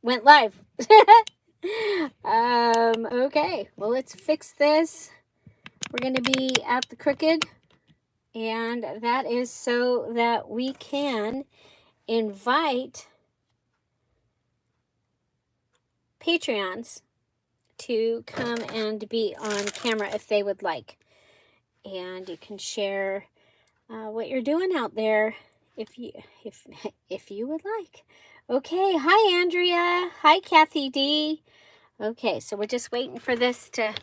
went live. Okay, well, let's fix this. We're going to be at the Crooked, and that is so that we can invite Patreons to come and be on camera if they would like. And you can share what you're doing out there if you would like. Okay, hi Andrea. Hi Kathy D. Okay, so we're just waiting for this to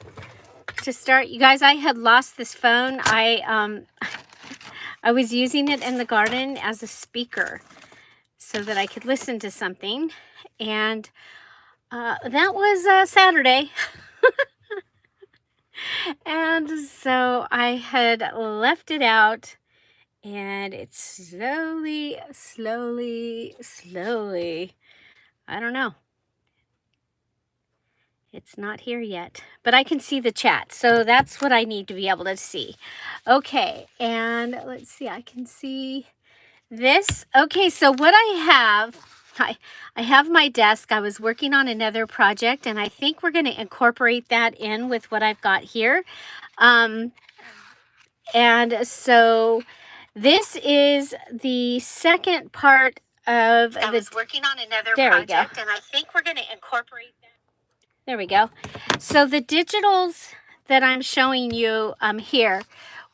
start. You guys, I had lost this phone. I was using it in the garden as a speaker so that I could listen to something, and that was Saturday. And so I had left it out, and it's slowly, I don't know. It's not here yet, but I can see the chat. So that's what I need to be able to see. Okay, and let's see, I can see this. Okay, so what I have my desk. I was working on another project, and I think we're going to incorporate that in with what I've got here. And so this is the second part of I was working on another project, and I think we're going to incorporate that. There we go. So the digitals that I'm showing you here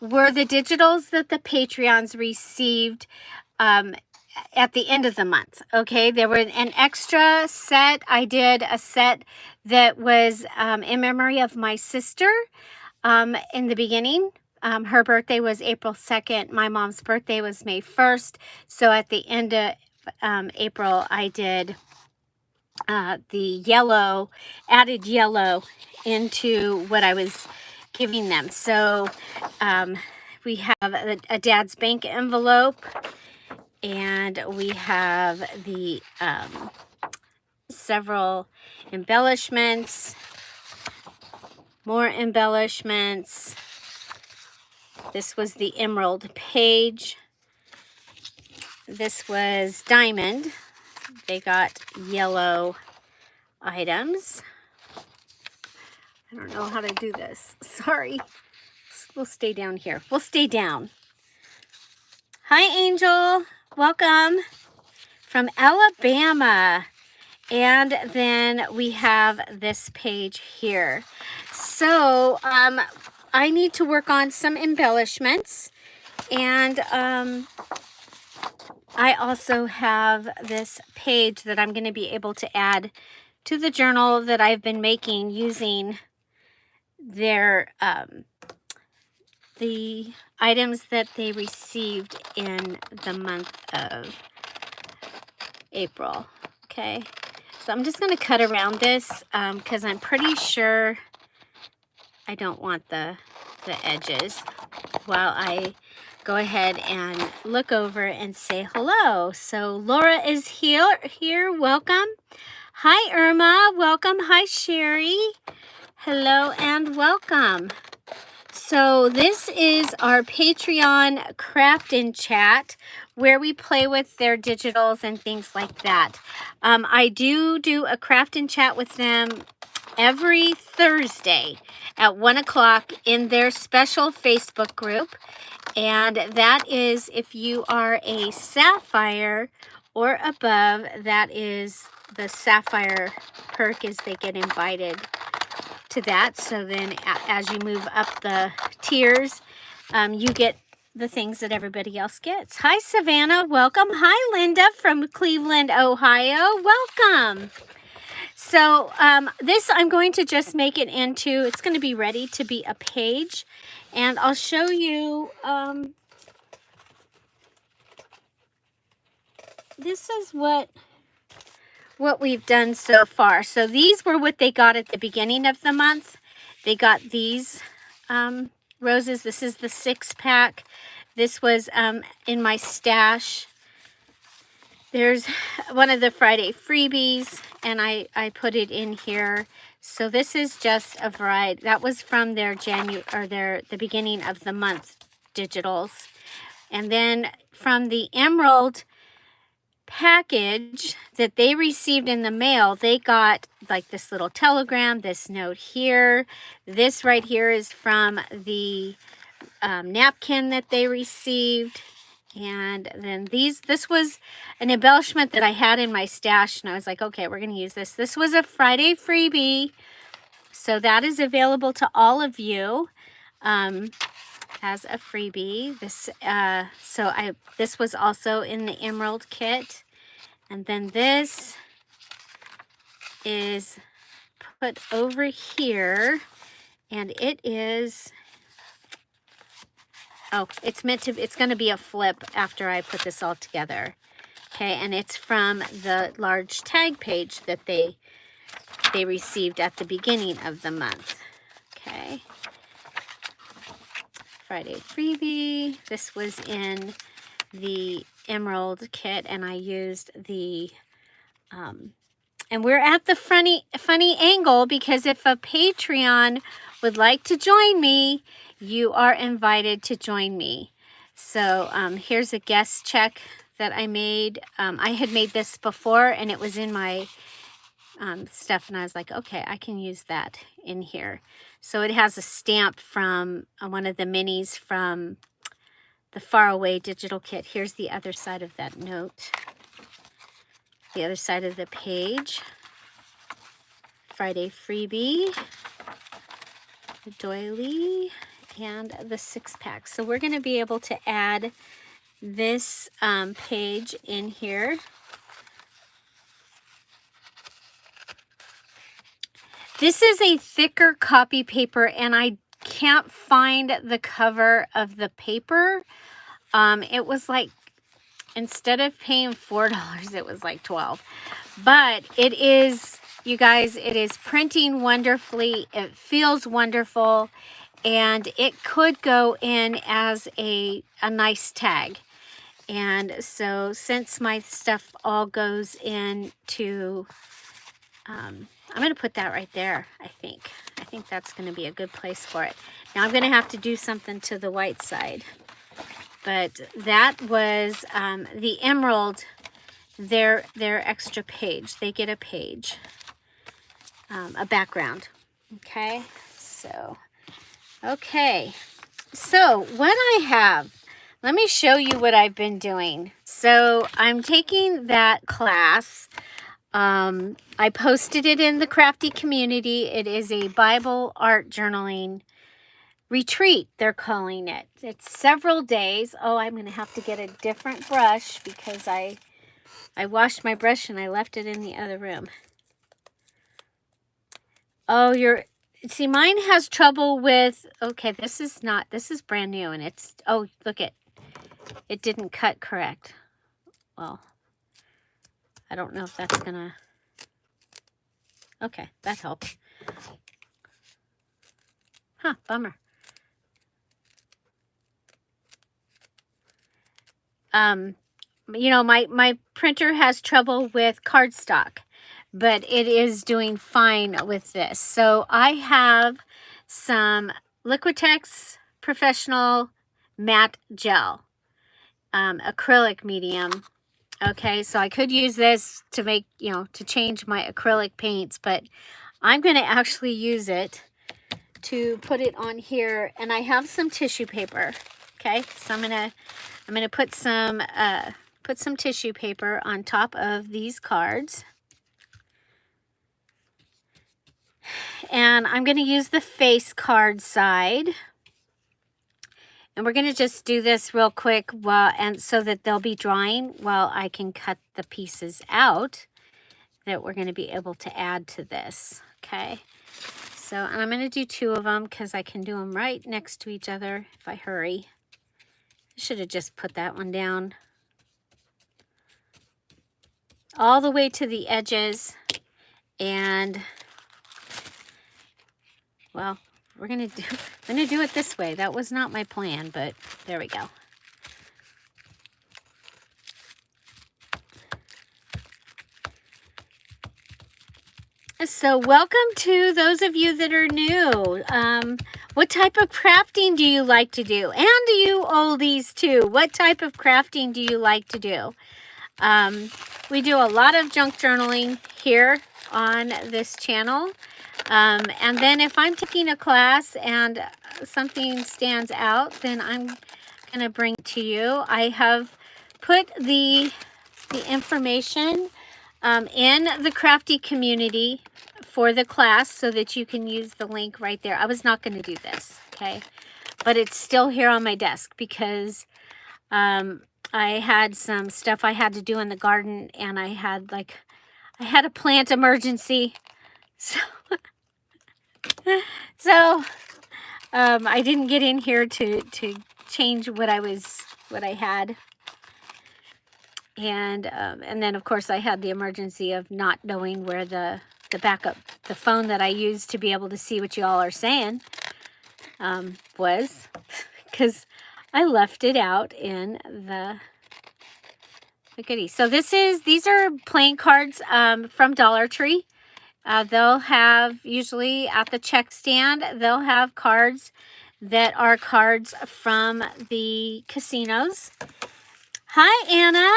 were the digitals that the Patreons received at the end of the month. Okay, there were an extra set. I did a set that was in memory of my sister in the beginning. Her birthday was April 2nd. My mom's birthday was May 1st. So at the end of April, I did the yellow, added yellow into what I was giving them. So we have a Dad's Bank envelope, and we have the several embellishments, more embellishments. This was the emerald page. This was diamond. They got yellow items. I don't know how to do this. Sorry. We'll stay down here. We'll stay down. Hi, Angel. Welcome from Alabama. And then we have this page here. So I need to work on some embellishments. And I also have this page that I'm going to be able to add to the journal that I've been making using their the items that they received in the month of April. Okay, so I'm just going to cut around this because I'm pretty sure I don't want the edges while I go ahead and look over and say hello. So Laura is here. Welcome. Hi, Irma. Welcome. Hi, Sherry. Hello and welcome. So this is our Patreon craft and chat where we play with their digitals and things like that. I do a craft and chat with them every Thursday at 1 o'clock in their special Facebook group. And that is if you are a sapphire or above, that is the sapphire perk, is they get invited to that. So then as you move up the tiers, you get the things that everybody else gets. Hi, Savannah. Welcome. Hi, Linda from Cleveland, Ohio. Welcome. So this, I'm going to just make it into, it's going to be ready to be a page. And I'll show you, this is what we've done so far. So these were what they got at the beginning of the month. They got these roses. This is the 6-pack. This was in my stash. There's one of the Friday freebies, and I put it in here. So this is just a variety. That was from their the beginning of the month digitals. And then from the emerald, package that they received in the mail, they got like this little telegram, this note here. This right here is from the napkin that they received. And then this was an embellishment that I had in my stash, and I was like, okay, we're going to use this. This was a Friday freebie, so that is available to all of you as a freebie. This was also in the Emerald kit, and then this is put over here, and it is. Oh, it's going to be a flip after I put this all together. Okay, and it's from the large tag page that they received at the beginning of the month. Okay. Friday freebie. This was in the Emerald kit, and I used the and we're at the funny angle, because if a Patreon would like to join me, you are invited to join me. So here's a guest check that I made. I had made this before, and it was in my stuff, and I was like, okay, I can use that in here. So it has a stamp from one of the minis from the Faraway digital kit. Here's the other side of that note. The other side of the page. Friday freebie, the doily, and the 6-pack. So we're going to be able to add this page in here. This is a thicker copy paper, and I can't find the cover of the paper. It was like, instead of paying $4, it was like $12. But it is, you guys, it is printing wonderfully. It feels wonderful, and it could go in as a nice tag. And so since my stuff all goes into, I'm going to put that right there, I think. I think that's going to be a good place for it. Now I'm going to have to do something to the white side. But that was the Emerald, their extra page. They get a page, a background. Okay, so, okay. So what I have, let me show you what I've been doing. So I'm taking that class. I posted it in the crafty community. It is a Bible art journaling retreat, they're calling it. It's several days. Oh, I'm going to have to get a different brush because I washed my brush and I left it in the other room. Oh, see, mine has trouble with, okay, this is brand new, and it's, oh, look it didn't cut correct. Well, I don't know if that's gonna, okay, that helps. Huh, bummer. You know, my printer has trouble with cardstock, but it is doing fine with this. So I have some Liquitex Professional Matte Gel, acrylic medium. Okay, so I could use this to make, you know, to change my acrylic paints, but I'm going to actually use it to put it on here, and I have some tissue paper. Okay, so I'm gonna put some tissue paper on top of these cards, and I'm going to use the face card side, and we're going to just do this real quick so that they'll be drying while I can cut the pieces out that we're going to be able to add to this. Okay, so I'm going to do 2 of them because I can do them right next to each other if I hurry. I should have just put that one down all the way to the edges, and well, I'm gonna do it this way. That was not my plan, but there we go. So welcome to those of you that are new. What type of crafting do you like to do? And you oldies too, what type of crafting do you like to do? We do a lot of junk journaling here on this channel. And then if I'm taking a class and something stands out, then I'm going to bring it to you. I have put the information in the crafty community for the class so that you can use the link right there. I was not going to do this, okay? But it's still here on my desk because I had some stuff I had to do in the garden, and I had a plant emergency. So I didn't get in here to change what I had. And then of course I had the emergency of not knowing where the phone that I use to be able to see what you all are saying was, because I left it out in the goodies. So these are playing cards from Dollar Tree. They'll have, usually at the check stand, they'll have cards that are cards from the casinos. Hi, Anna.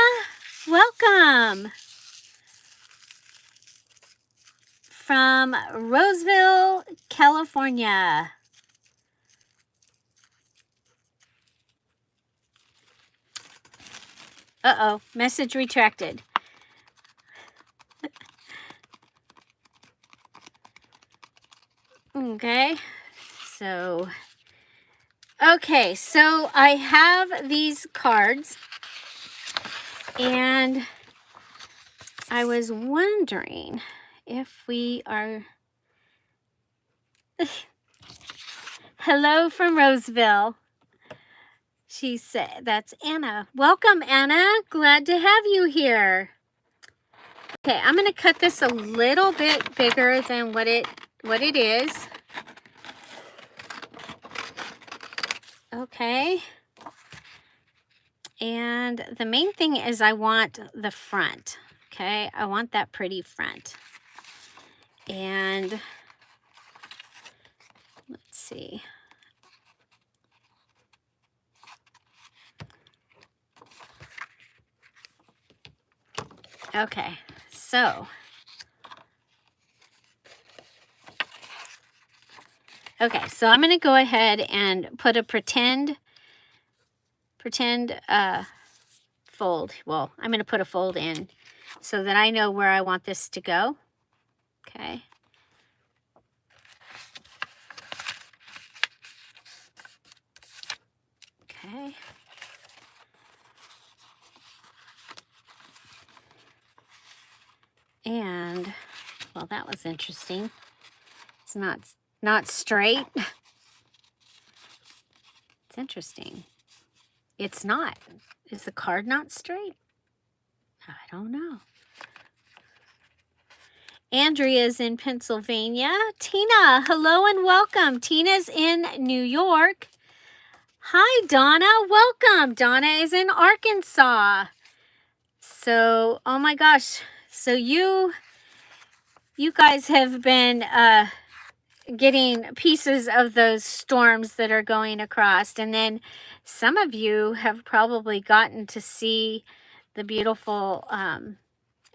Welcome. From Roseville, California. Uh-oh, message retracted. Okay, so I have these cards, and I was wondering if we are... Hello from Roseville. She said, that's Anna. Welcome, Anna. Glad to have you here. Okay, I'm going to cut this a little bit bigger than what it is. Okay. And the main thing is I want the front. Okay, I want that pretty front. And let's see. Okay, so I'm going to go ahead and put a pretend fold. Well, I'm going to put a fold in so that I know where I want this to go. Okay. Okay. And, well, that was interesting. It's not straight. It's interesting. It's not. Is the card not straight? I don't know. Andrea's in Pennsylvania. Tina, hello and welcome. Tina's in New York. Hi, Donna. Welcome. Donna is in Arkansas. So, oh my gosh. So you guys have been getting pieces of those storms that are going across. And then some of you have probably gotten to see the beautiful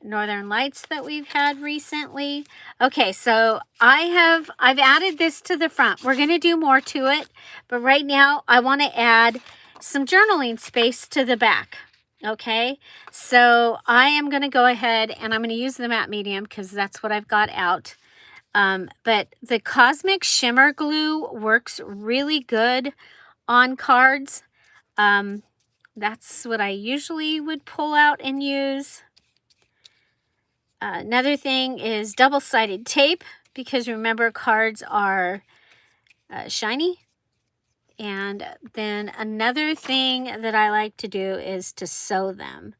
northern lights that we've had recently. Okay, so I've added this to the front. We're going to do more to it, but right now I want to add some journaling space to the back. Okay, so I am going to go ahead and I'm going to use the matte medium because that's what I've got out. But the Cosmic Shimmer Glue works really good on cards. That's what I usually would pull out and use. Another thing is double-sided tape, because remember, cards are shiny. And then another thing that I like to do is to sew them.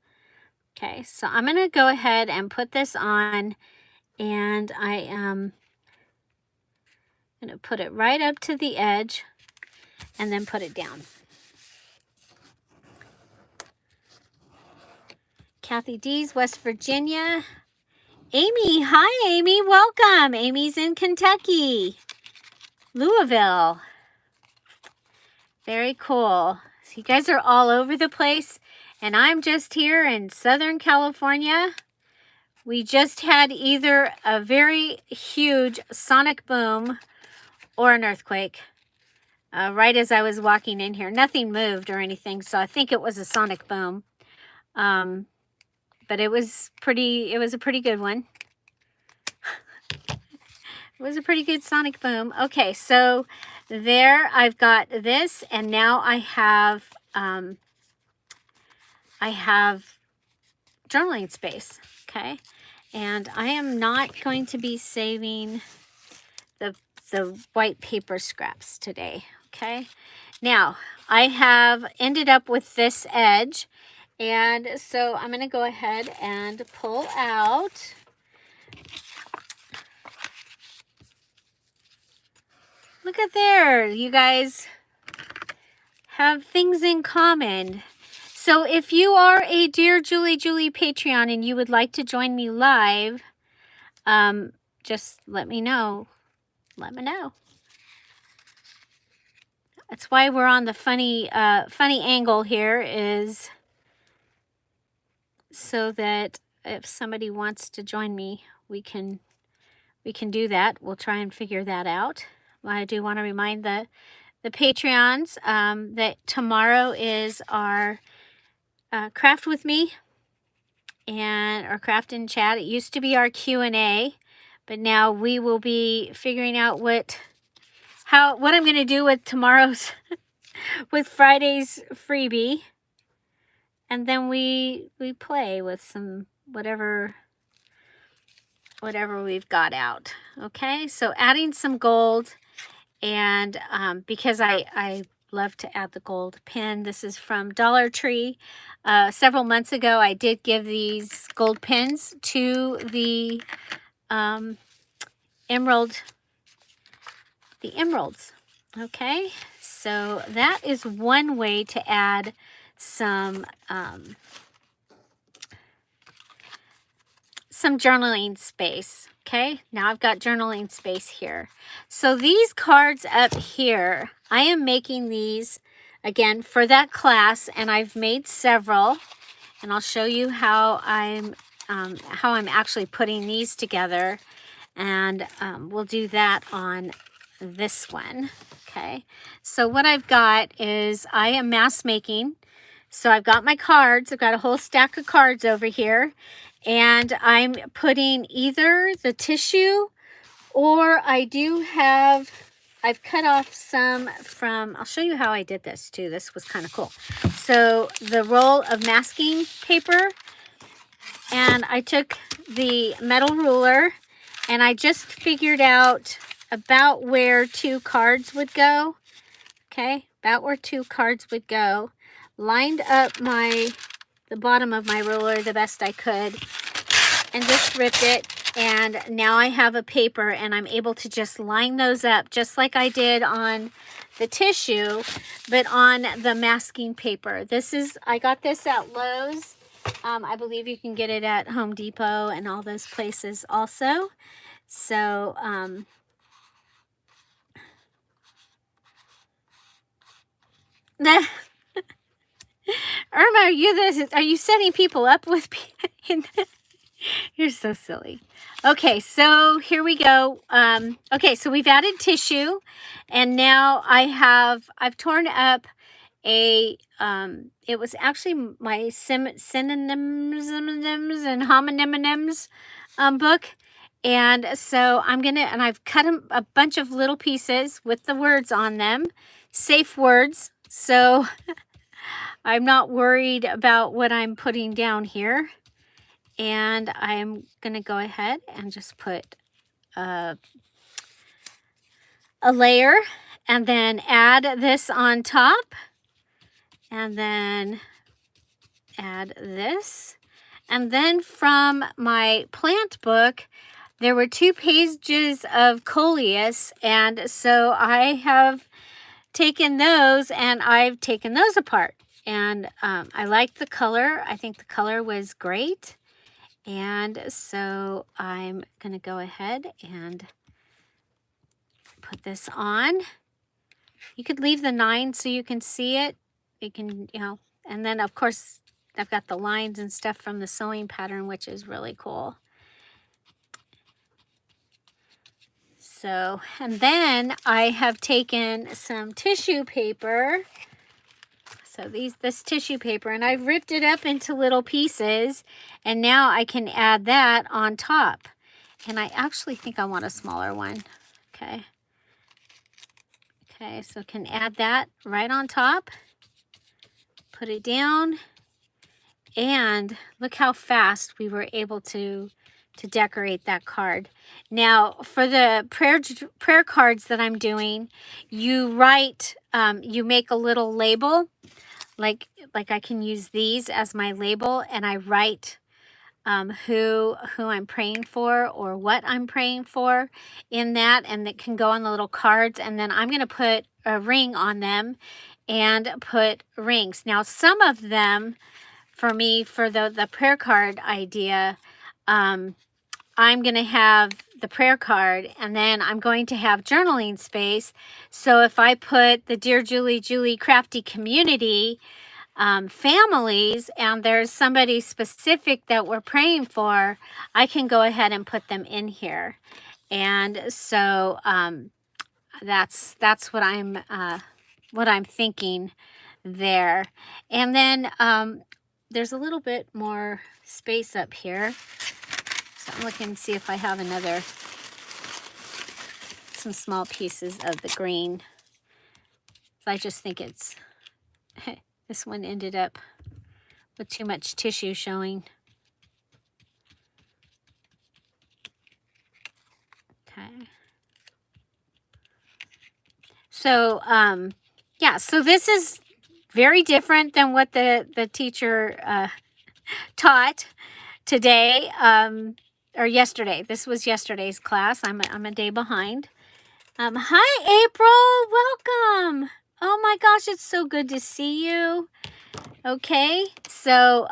Okay, so I'm going to go ahead and put this on, and I am going to put it right up to the edge and then put it down. Kathy D's, West Virginia. Amy, hi Amy, welcome. Amy's in Kentucky, Louisville. Very cool. So you guys are all over the place, And I'm just here in Southern California. We just had either a very huge sonic boom or an earthquake. Right as I was walking in here. Nothing moved or anything, so I think it was a sonic boom. But it was a pretty good one. It was a pretty good sonic boom. Okay, so there I've got this, and now I have journaling space. Okay, and I am not going to be saving the white paper scraps today. Okay, now I have ended up with this edge, and so I'm going to go ahead and pull out. Look at there, you guys have things in common. So if you are a Dear Julie Patreon and you would like to join me live, just let me know. Let me know. That's why we're on the funny angle here, is so that if somebody wants to join me, we can do that. We'll try and figure that out. I do want to remind the Patreons that tomorrow is our craft with me and our craft in chat. It used to be our Q&A, but now we will be figuring out what I'm going to do with tomorrow's with Friday's freebie, and then we play with some whatever we've got out. Okay, so adding some gold, and because I love to add the gold pin. This is from Dollar Tree. Several months ago, I did give these gold pins to the emeralds. Okay, so that is one way to add some journaling space. Okay, now I've got journaling space here. So these cards up here, I am making these again for that class, and I've made several, and I'll show you how I'm actually putting these together, and we'll do that on this one. Okay, so what I've got is I am mass making. So I've got my cards. I've got a whole stack of cards over here, and I'm putting either the tissue, or I've cut off some from, I'll show you how I did this too. This was kind of cool. So the roll of masking paper, and I took the metal ruler, and I just figured out about where 2 cards would go. Okay, about where 2 cards would go. Lined up the bottom of my ruler the best I could, and just ripped it. And now I have a paper, and I'm able to just line those up just like I did on the tissue, but on the masking paper. I got this at Lowe's. I believe you can get it at Home Depot and all those places also. So, Irma, are you setting people up with me? You're so silly. Okay, so here we go. Okay, so we've added tissue, and now I've torn up a it was actually my synonyms and homonyms book, and so I've cut a bunch of little pieces with the words on them, safe words, so I'm not worried about what I'm putting down here. And I'm going to go ahead and just put a layer, and then add this on top, and then add this. And then from my plant book, there were 2 pages of coleus, and so I have taken those, and I've taken those apart. And I like the color. I think the color was great. And so I'm going to go ahead and put this on. You could leave the 9 so you can see it. You can, and then of course I've got the lines and stuff from the sewing pattern, which is really cool. So, and then I have taken some tissue paper. So this tissue paper, and I've ripped it up into little pieces, and now I can add that on top. And I actually think I want a smaller one. Okay. Okay, so can add that right on top. Put it down. And look how fast we were able to decorate that card. Now, for the prayer cards that I'm doing, you write, you make a little label, like I can use these as my label, and I write who I'm praying for or what I'm praying for in that, and it can go on the little cards. And then I'm going to put a ring on them and put rings. Now, some of them, for me, for the prayer card idea, I'm going to have the prayer card, and then I'm going to have journaling space. So if I put the Dear Julie Crafty Community families, and there's somebody specific that we're praying for, I can go ahead and put them in here. And so that's what I'm thinking there. And then there's a little bit more space up here. So I'm looking to see if I have some small pieces of the green. So I just think it's, this one ended up with too much tissue showing. Okay. So, yeah, so this is very different than what the teacher taught today, or yesterday. This was yesterday's class. I'm a day behind. Hi, April. Welcome. Oh my gosh, it's so good to see you. Okay, so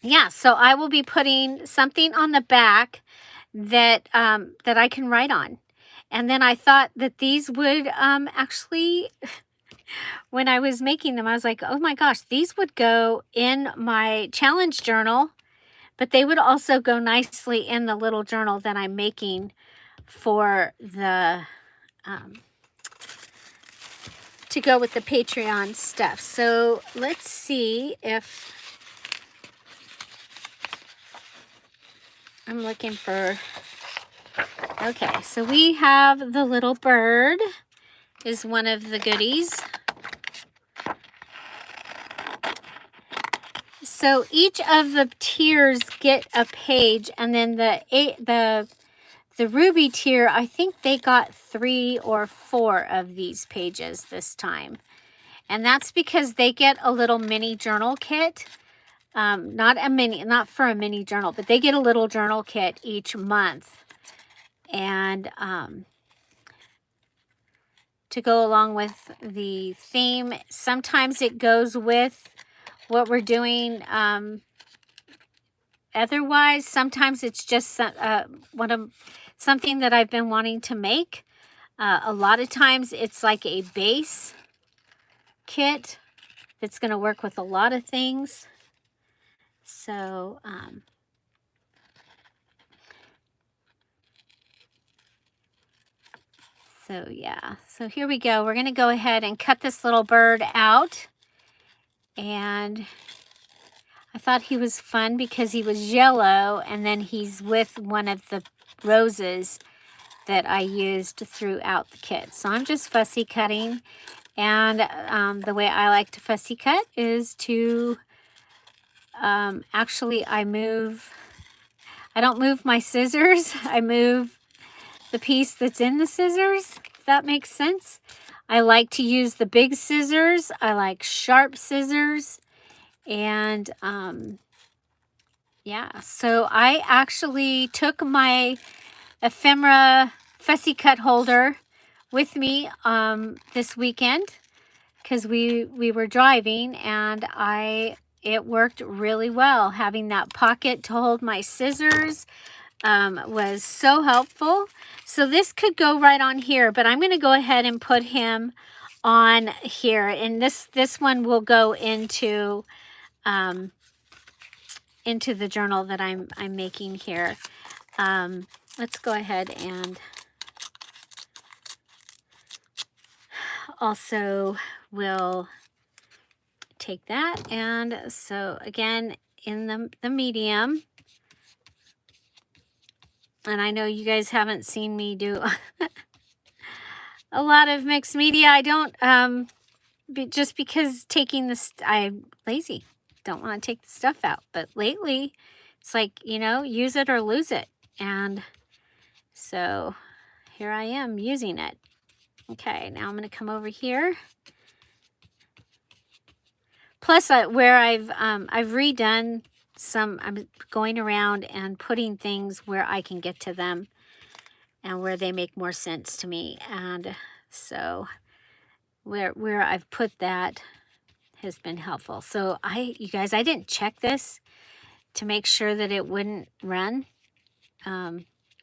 yeah, so I will be putting something on the back that that I can write on. And then I thought that these would actually, when I was making them, I was like, oh my gosh, these would go in my challenge journal, but they would also go nicely in the little journal that I'm making for the to go with the Patreon stuff. So let's see if I'm looking for, okay, so we have the little bird is one of the goodies. So each of the tiers get a page, and then the ruby tier, I think they got 3 or 4 of these pages this time. And that's because they get a little mini journal kit. Not for a mini journal, but they get a little journal kit each month. And to go along with the theme, sometimes it goes with what we're doing. Otherwise, sometimes it's just something that I've been wanting to make. A lot of times it's like a base kit that's going to work with a lot of things. So, so yeah, so here we go. We're going to go ahead and cut this little bird out. And I thought he was fun because he was yellow, and then he's with one of the roses that I used throughout the kit. So I'm just fussy cutting. And the way I like to fussy cut is to, actually I don't move my scissors. I move the piece that's in the scissors, if that makes sense. I like to use the big scissors. I like sharp scissors. And yeah, so I actually took my ephemera fussy cut holder with me this weekend because we were driving, and it worked really well. Having that pocket to hold my scissors was so helpful. So this could go right on here, but I'm going to go ahead and put him on here, and this one will go into into the journal that I'm making here. Let's go ahead and also we'll take that. And so again, in the medium, and I know you guys haven't seen me do a lot of mixed media. I don't, just because taking this, I'm lazy. Don't want to take the stuff out. But lately, it's like, you know, use it or lose it. And so here I am using it. Okay, now I'm going to come over here. Plus, where I've redone some, I'm going around and putting things where I can get to them and where they make more sense to me. And so where I've put that has been helpful. So you guys, I didn't check this to make sure that it wouldn't run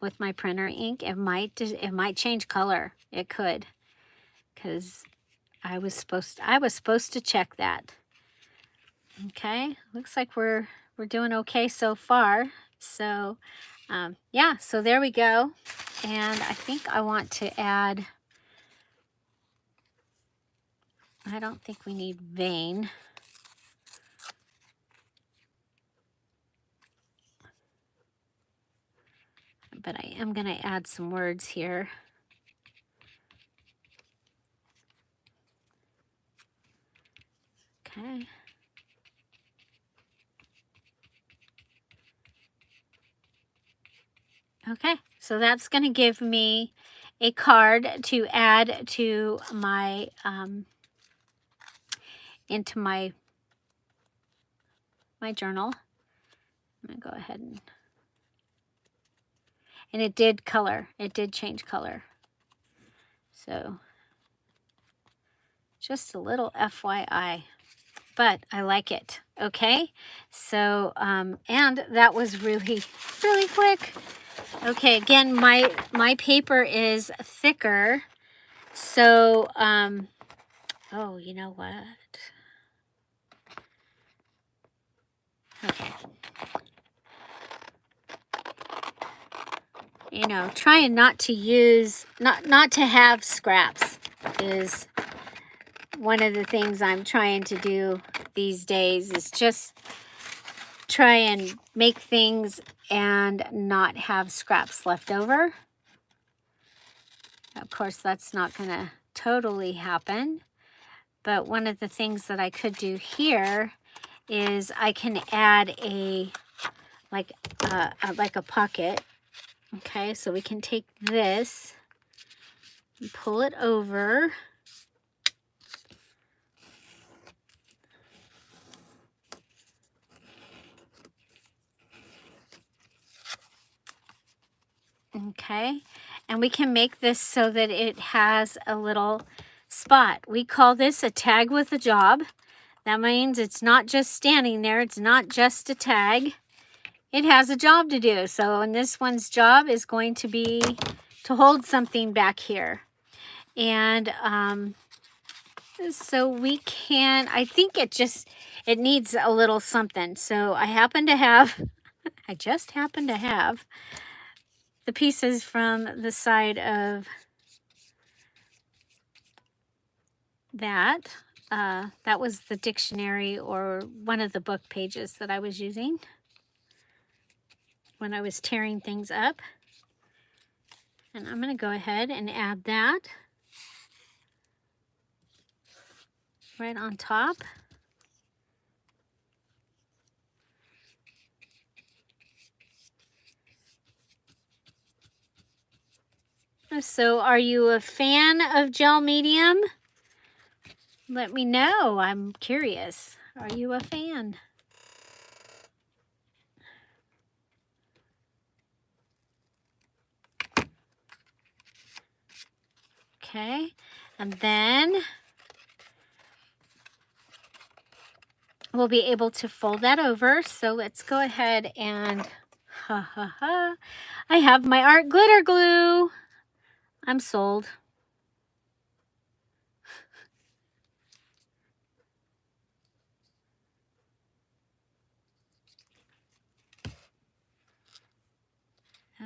with my printer ink. It might change color. It could, because I was supposed to check that. Okay, looks like we're doing okay so far. So yeah, so there we go. And I think I want to add, I don't think we need vein. But I am going to add some words here. Okay. Okay, so that's going to give me a card to add to my, into my journal. I'm going to go ahead and it did color. It did change color. So just a little FYI, but I like it. Okay, so and that was really quick. Okay, again, my paper is thicker, so oh, you know what? Okay. You know, trying not to use, not to have scraps is one of the things I'm trying to do these days, is just try and make things and not have scraps left over. Of course, that's not going to totally happen. But one of the things that I could do here is I can add like a pocket. Okay, so we can take this and pull it over. Okay, and we can make this so that it has a little spot. We call this a tag with a job. That means it's not just standing there. It's not just a tag. It has a job to do. So, and this one's job is going to be to hold something back here. And so we can, I think it needs a little something. So I happen to have, I just happen to have the pieces from the side of that. That was the dictionary or one of the book pages that I was using when I was tearing things up. And I'm going to go ahead and add that right on top. So are you a fan of gel medium? Let me know. I'm curious. Are you a fan? Okay, and then we'll be able to fold that over. So let's go ahead and, I have my art glitter glue. I'm sold.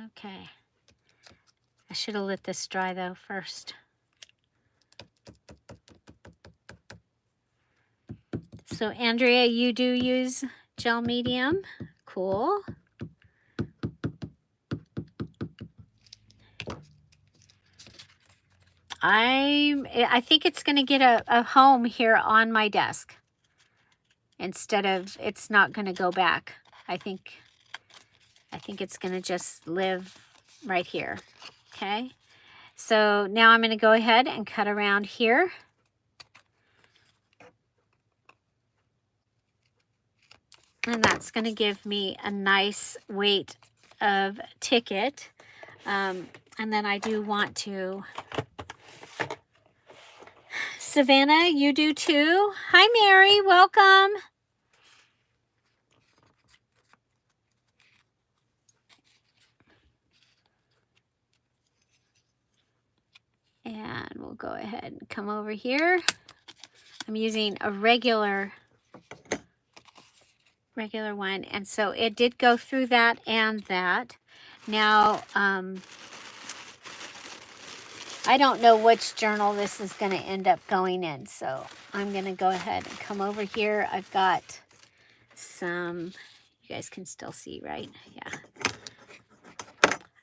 Okay. I should have let this dry though first. So Andrea, you do use gel medium. Cool. I think it's going to get a home here on my desk instead of, it's not going to go back. I think it's going to just live right here. Okay. So now I'm going to go ahead and cut around here. And that's going to give me a nice weight of ticket. And then I do want to, Savannah, you do too. Hi, Mary, welcome. And we'll go ahead and come over here. I'm using a regular one, and so it did go through that and that. Now, I don't know which journal this is going to end up going in, so I'm going to go ahead and come over here. I've got some, you guys can still see, right? Yeah.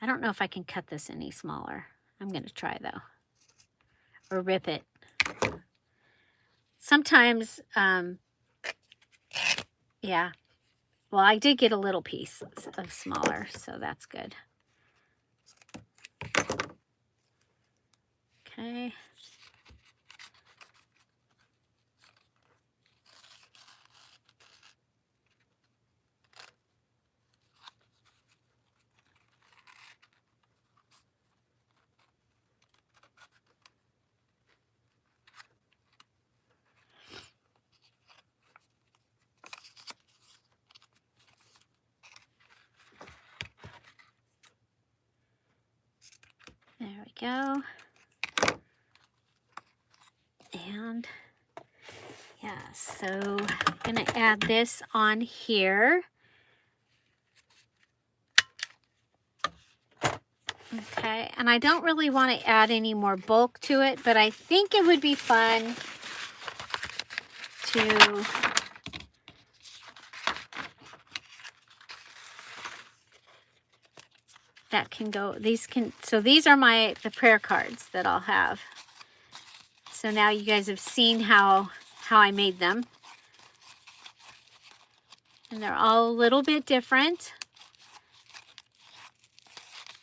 I don't know if I can cut this any smaller. I'm going to try though, or rip it. Sometimes, yeah. Well, I did get a little piece of smaller, so that's good. Okay. There we go. And yeah, so I'm going to add this on here. Okay, and I don't really want to add any more bulk to it, but I think it would be fun to that can go, these can, so these are the prayer cards that I'll have. So now you guys have seen how I made them. And they're all a little bit different.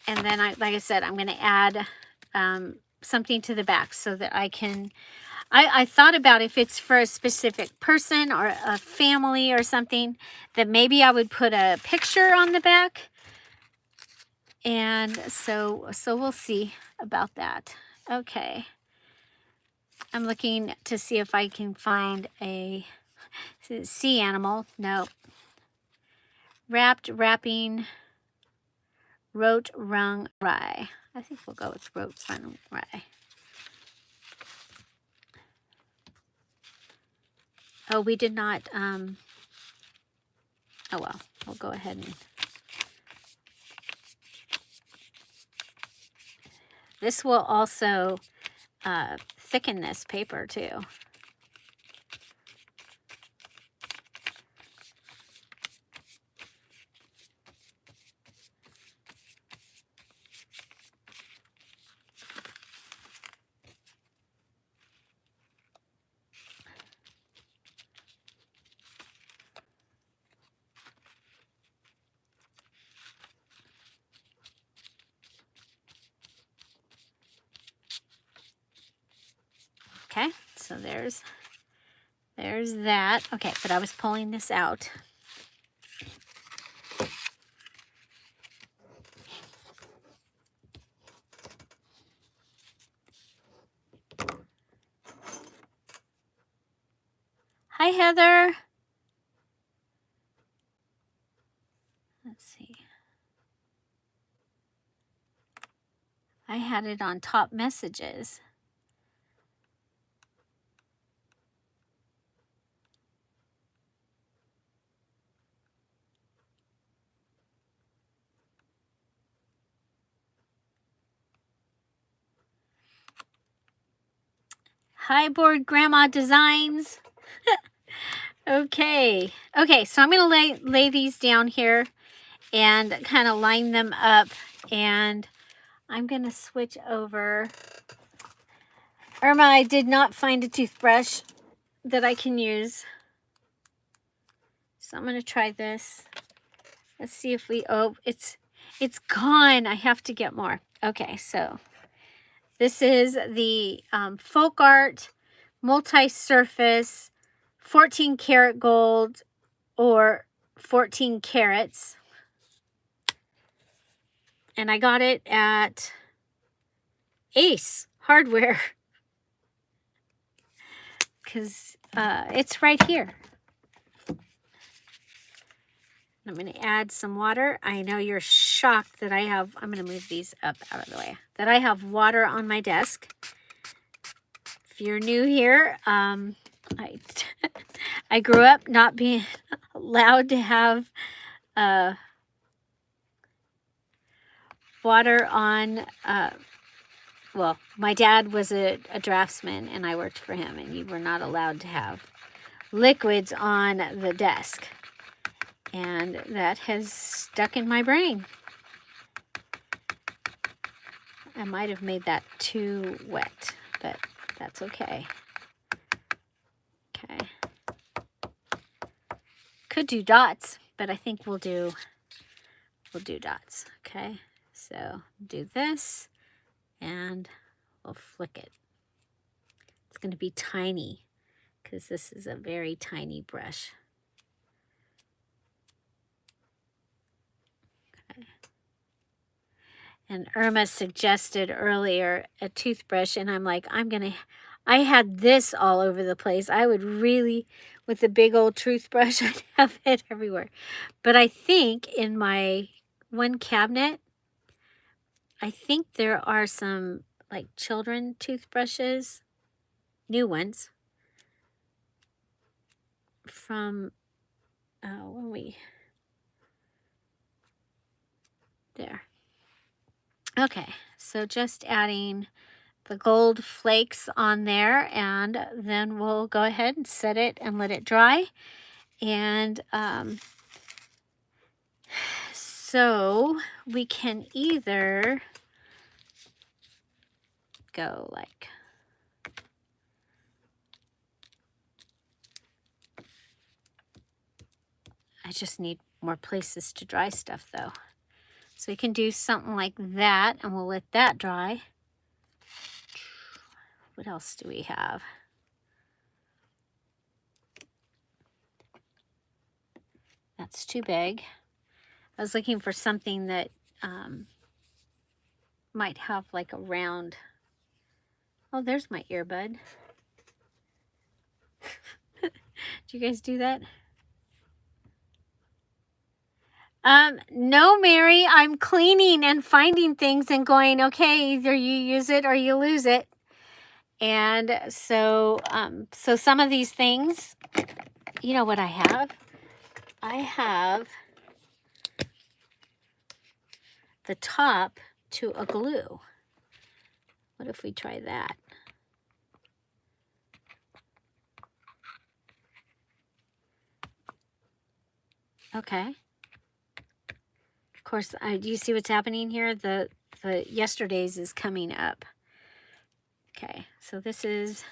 And then, like I said, I'm going to add something to the back so that I can, I thought about if it's for a specific person or a family or something, that maybe I would put a picture on the back. And so we'll see about that. Okay. I'm looking to see if I can find a sea animal. No. Wrapping, rote rung rye. I think we'll go with rote rung rye. Oh, we did not, oh well, we'll go ahead and, this will also thicken this paper too. Okay, so there's that. Okay, but I was pulling this out. Hi, Heather. Let's see. I had it on top messages. Hi, Board Grandma Designs. Okay. Okay, so I'm going to lay these down here and kind of line them up. And I'm going to switch over. Irma, I did not find a toothbrush that I can use. So I'm going to try this. Let's see if we, oh, it's gone. I have to get more. Okay, so this is the Folk Art Multi-Surface 14 karat gold or 14 carats. And I got it at Ace Hardware because it's right here. I'm going to add some water. I know you're shocked that I have, I'm going to move these up out of the way, that I have water on my desk. If you're new here, I grew up not being allowed to have water on, well, my dad was a draftsman and I worked for him, and you were not allowed to have liquids on the desk. And that has stuck in my brain. I might have made that too wet, but that's okay. Okay. Could do dots, but I think we'll do dots. Okay. So do this and we'll flick it. It's going to be tiny because this is a very tiny brush. Okay. And Irma suggested earlier a toothbrush, and I'm like, I had this all over the place. I would really, with the big old toothbrush, I'd have it everywhere. But I think in my one cabinet, I think there are some like children toothbrushes, new ones from, when we, there. Okay, so just adding the gold flakes on there, and then we'll go ahead and set it and let it dry. And so we can either go like, I just need more places to dry stuff though. So we can do something like that, and we'll let that dry. What else do we have? That's too big. I was looking for something that might have like a round. Oh, there's my earbud. Do you guys do that? No, Mary, I'm cleaning and finding things and going, okay, either you use it or you lose it. And so, so some of these things, you know what I have? I have the top to a glue. What if we try that? Okay. Of course, do you see what's happening here? The yesterday's is coming up. Okay, so this is,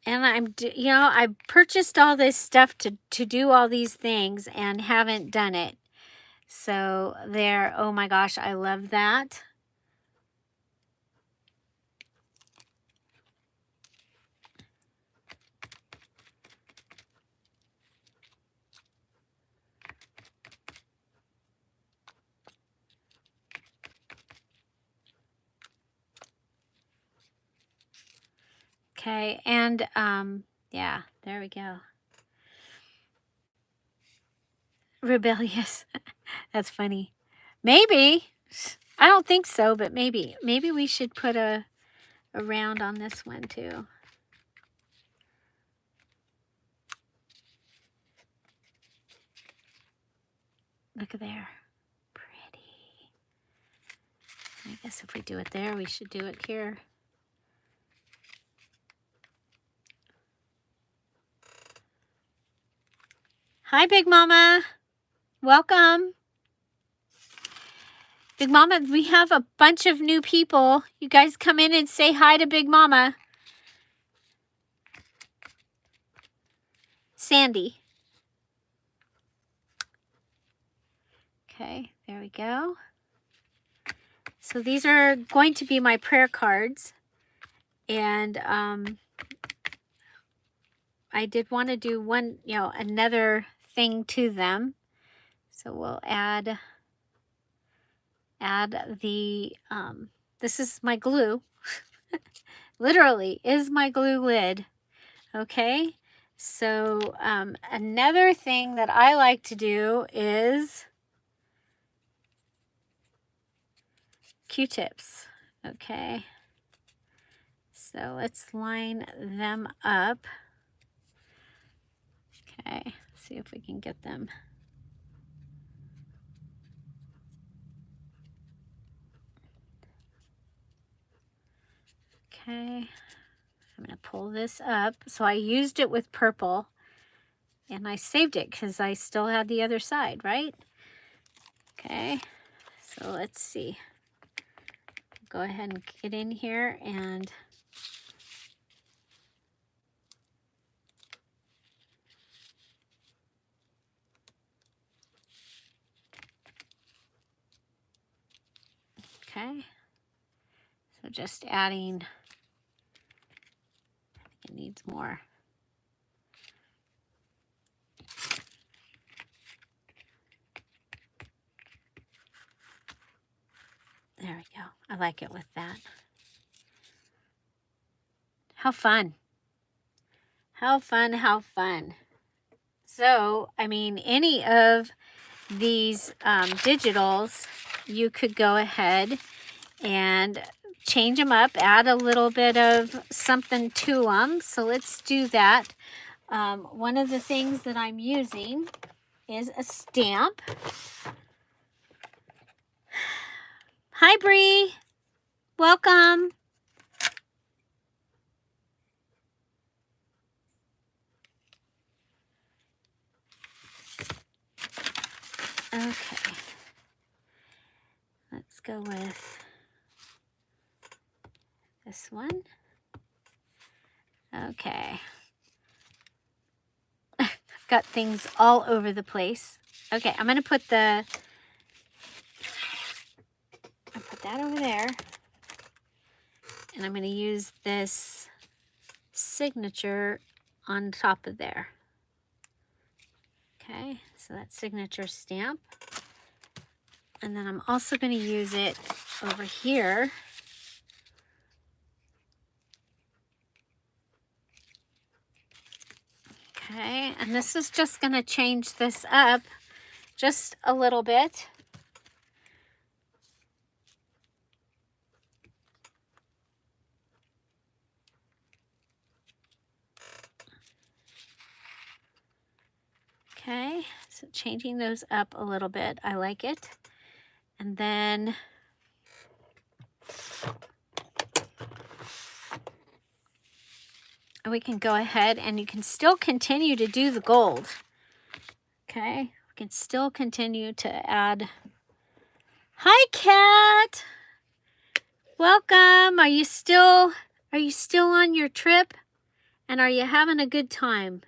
and I purchased all this stuff to do all these things and haven't done it. So there, oh my gosh, I love that. Okay, and yeah, there we go. Rebellious. That's funny. Maybe. I don't think so, but maybe. Maybe we should put a round on this one too. Look at there. Pretty. I guess if we do it there, we should do it here. Hi, Big Mama. Welcome. Big Mama, we have a bunch of new people. You guys come in and say hi to Big Mama. Sandy. Okay, there we go. So these are going to be my prayer cards. And I did want to do one, another thing to them. So we'll add the, this is my glue. Literally is my glue lid. Okay. So another thing that I like to do is Q-tips. Okay. So let's line them up. Okay. See if we can get them. Okay. I'm going to pull this up. So I used it with purple and I saved it because I still had the other side, right? Okay. So let's see. Go ahead and get in here and okay. So just adding, I think it needs more. There we go. I like it with that. How fun. How fun, how fun. So, I mean, any of these digitals, you could go ahead and change them up, add a little bit of something to them. So let's do that. One of the things that I'm using is a stamp. Hi, Bree. Welcome. Okay. Let's go with this one. Okay. Got things all over the place. Okay, I'm going to put that over there. And I'm going to use this signature on top of there. Okay, so that's signature stamp. And then I'm also going to use it over here. Okay, and this is just going to change this up just a little bit. Okay, so changing those up a little bit. I like it. And then we can go ahead and you can still continue to do the gold. Okay, we can still continue to add. Hi, Kat. Welcome. Are you still on your trip? And are you having a good time?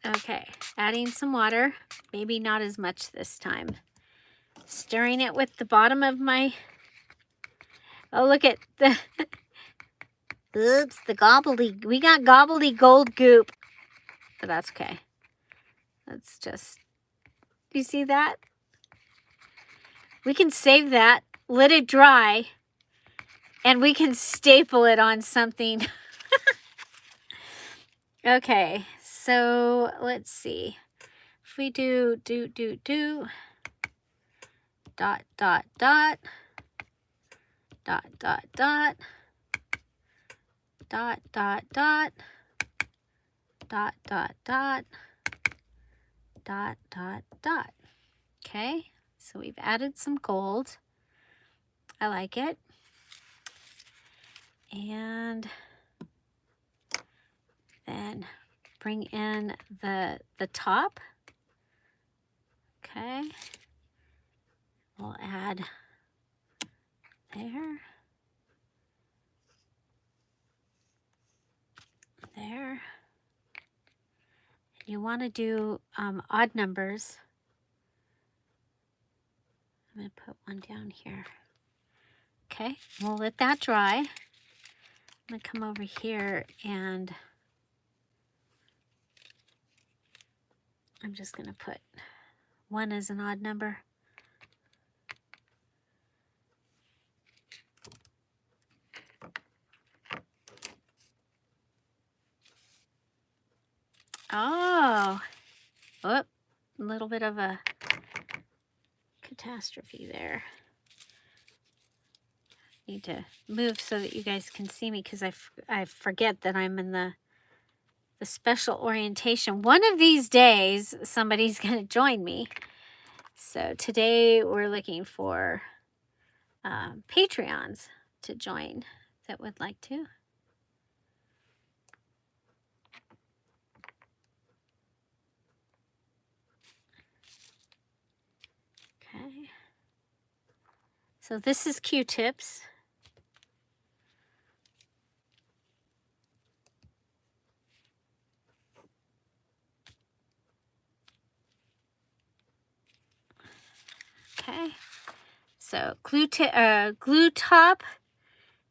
Okay, adding some water, maybe not as much this time. Stirring it with the bottom of my, oh, look at the, oops, the gobbledy, we got gobbledy gold goop, but that's okay. Let's just, do you see that? We can save that, let it dry, and we can staple it on something. Okay, so let's see. If we do, dot, dot, dot, dot, dot, dot, dot, dot, dot, dot, dot, dot, dot, dot, dot. Okay, so we've added some gold. I like it. And then bring in the top. Okay, we'll add there, there. You want to do odd numbers. I'm going to put one down here. Okay, we'll let that dry. I'm going to come over here and I'm just going to put 1 as an odd number. Oh, a little bit of a catastrophe there. Need to move so that you guys can see me because I forget that I'm in the special orientation. One of these days, somebody's going to join me. So today we're looking for Patreons to join that would like to. Okay. So this is Q-tips. Okay. So glue top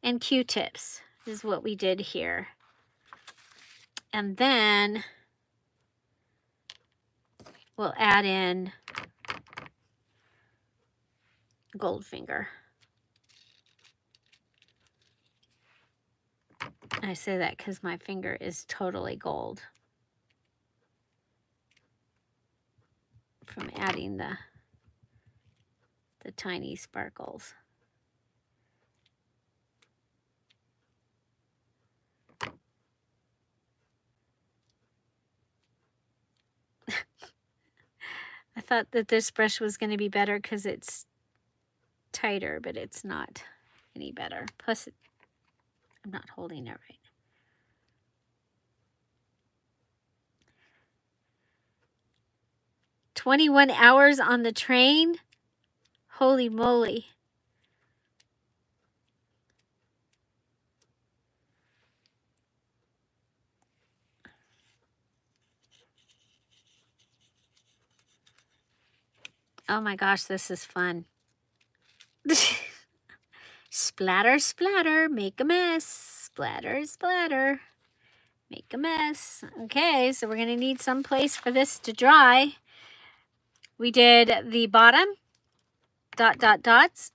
and Q-tips is what we did here. And then we'll add in Goldfinger. I say that because my finger is totally gold from adding the tiny sparkles. I thought that this brush was going to be better because it's tighter, but it's not any better. Plus, I'm not holding it right. "21 hours on the train? Holy moly." Oh my gosh, this is fun. Splatter, splatter, make a mess. Splatter, splatter, make a mess. Okay, so we're going to need some place for this to dry. We did the bottom, dot, dot, dots.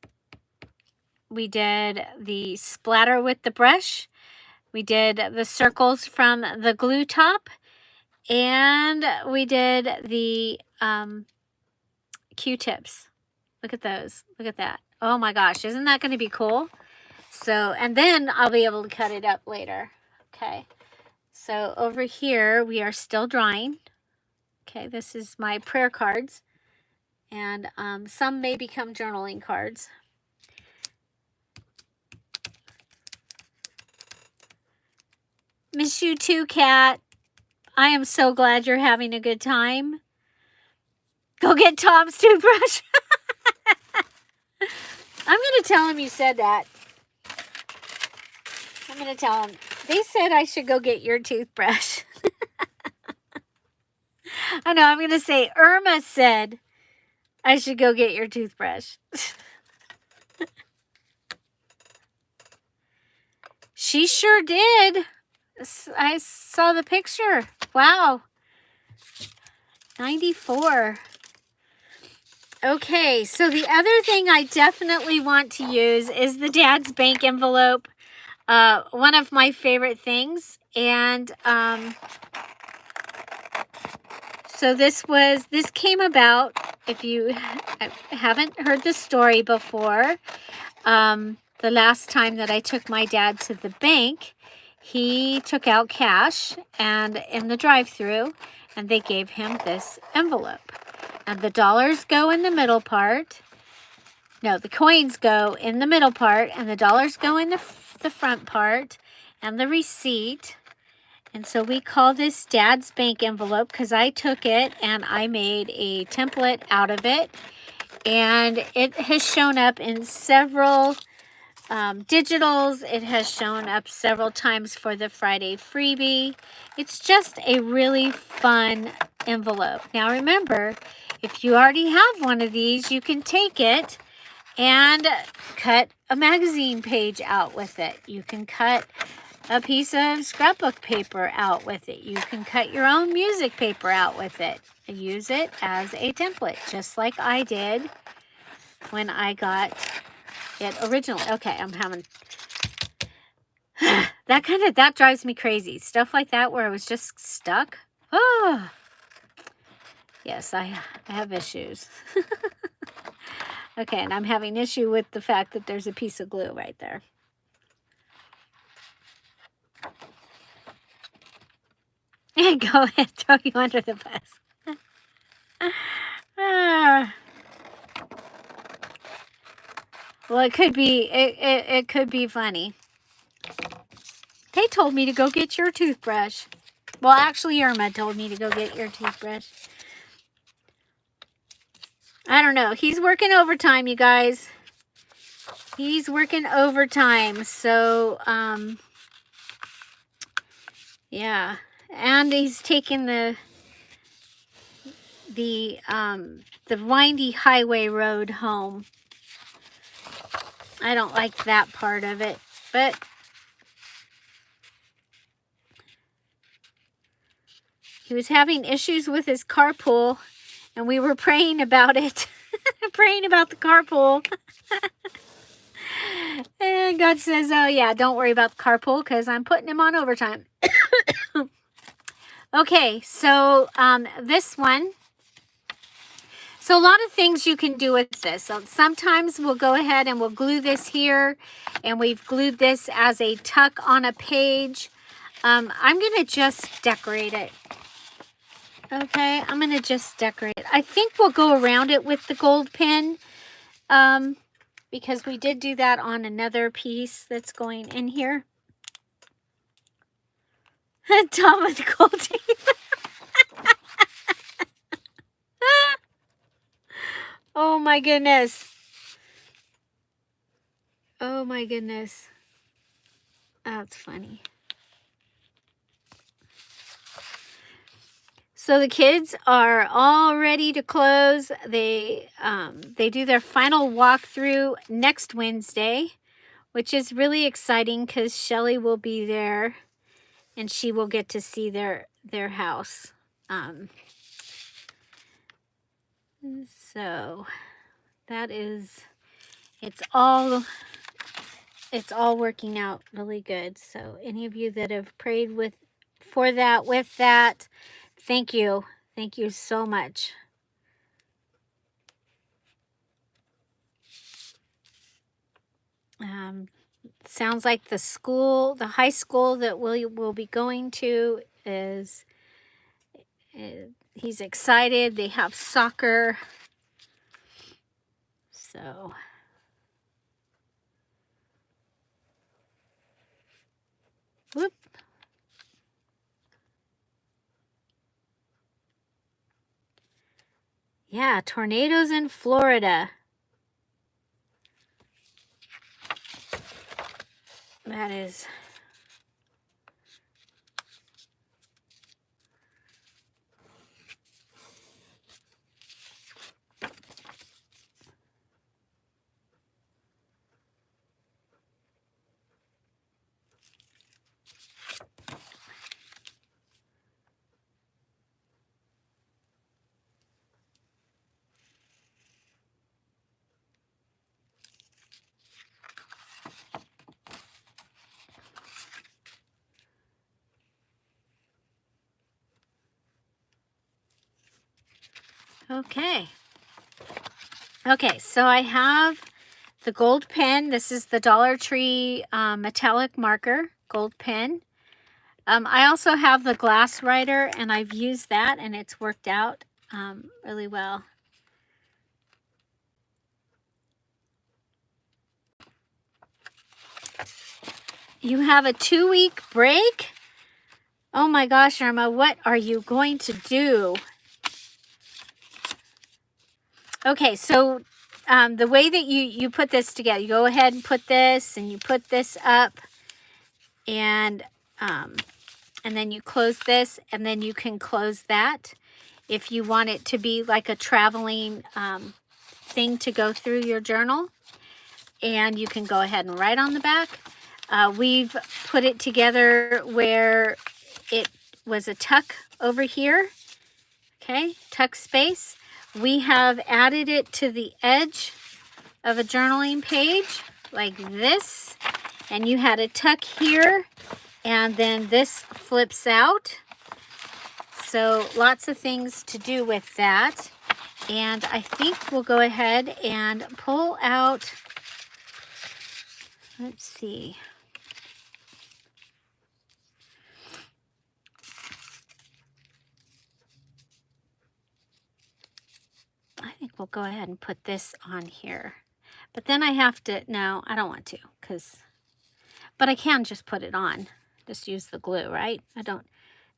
We did the splatter with the brush. We did the circles from the glue top. And we did the Q-tips. Look at those. Look at that. Oh my gosh, isn't that going to be cool? So, and then I'll be able to cut it up later. Okay. So over here, we are still drying. Okay, this is my prayer cards. And some may become journaling cards. Miss you too, Kat. I am so glad you're having a good time. Go get Tom's toothbrush. I'm going to tell him you said that. I'm going to tell him. They said I should go get your toothbrush. I know, I'm going to say Irma said I should go get your toothbrush. She sure did. I saw the picture. Wow. 94. Okay, so the other thing I definitely want to use is the Dad's Bank envelope. One of my favorite things. And so this came about if you haven't heard the story before, the last time that I took my dad to the bank, he took out cash and in the drive-thru, and they gave him this envelope. And the dollars go in the middle part. No, the coins go in the middle part, and the dollars go in the front part, and the receipt. And so we call this Dad's bank envelope because I took it and I made a template out of it. And it has shown up in several digitals. It has shown up several times for the Friday freebie. It's just a really fun envelope. Now remember, if you already have one of these, you can take it and cut a magazine page out with it. You can cut a piece of scrapbook paper out with it. You can cut your own music paper out with it and use it as a template, just like I did when I got it originally. Okay, I'm having that drives me crazy. Stuff like that where I was just stuck. Oh, yes, I have issues. Okay, and I'm having issue with the fact that there's a piece of glue right there. Go ahead, throw you under the bus. Well, it could be, it could be funny. They told me to go get your toothbrush. Well, actually, Irma told me to go get your toothbrush. I don't know. He's working overtime, you guys. He's working overtime. So, yeah. And he's taking the windy highway road home. I don't like that part of it, but he was having issues with his carpool, and we were praying about it. Praying about the carpool. And God says, oh yeah, don't worry about the carpool because I'm putting him on overtime. Okay, so this one. So a lot of things you can do with this. So sometimes we'll go ahead and we'll glue this here, and we've glued this as a tuck on a page. I'm going to just decorate it. Okay, I'm going to just decorate it. I think we'll go around it with the gold pin because we did do that on another piece that's going in here. Tom with gold teeth. Oh my goodness. Oh my goodness. That's funny. So the kids are all ready to close. They do their final walkthrough next Wednesday, which is really exciting because Shelly will be there and she will get to see their house. So that is, it's all working out really good. So any of you that have prayed with that, thank you. Thank you so much. Sounds like the high school that will be going to is, he's excited. They have soccer. So whoop. Yeah, tornadoes in Florida. That is. Okay. Okay, so I have the gold pen. This is the Dollar Tree metallic marker, gold pen. I also have the glass writer, and I've used that, and it's worked out really well. You have a 2-week break? Oh my gosh, Irma, what are you going to do? Okay, so the way that you put this together, you go ahead and put this, and you put this up, and then you close this, and then you can close that if you want it to be like a traveling thing to go through your journal. And you can go ahead and write on the back. We've put it together where it was a tuck over here. Okay, tuck space. We have added it to the edge of a journaling page like this. And you had a tuck here, and then this flips out. So lots of things to do with that. And I think we'll go ahead and pull out, let's see. I think we'll go ahead and put this on here. But then I have to, no, I don't want to, but I can just put it on. Just use the glue, right?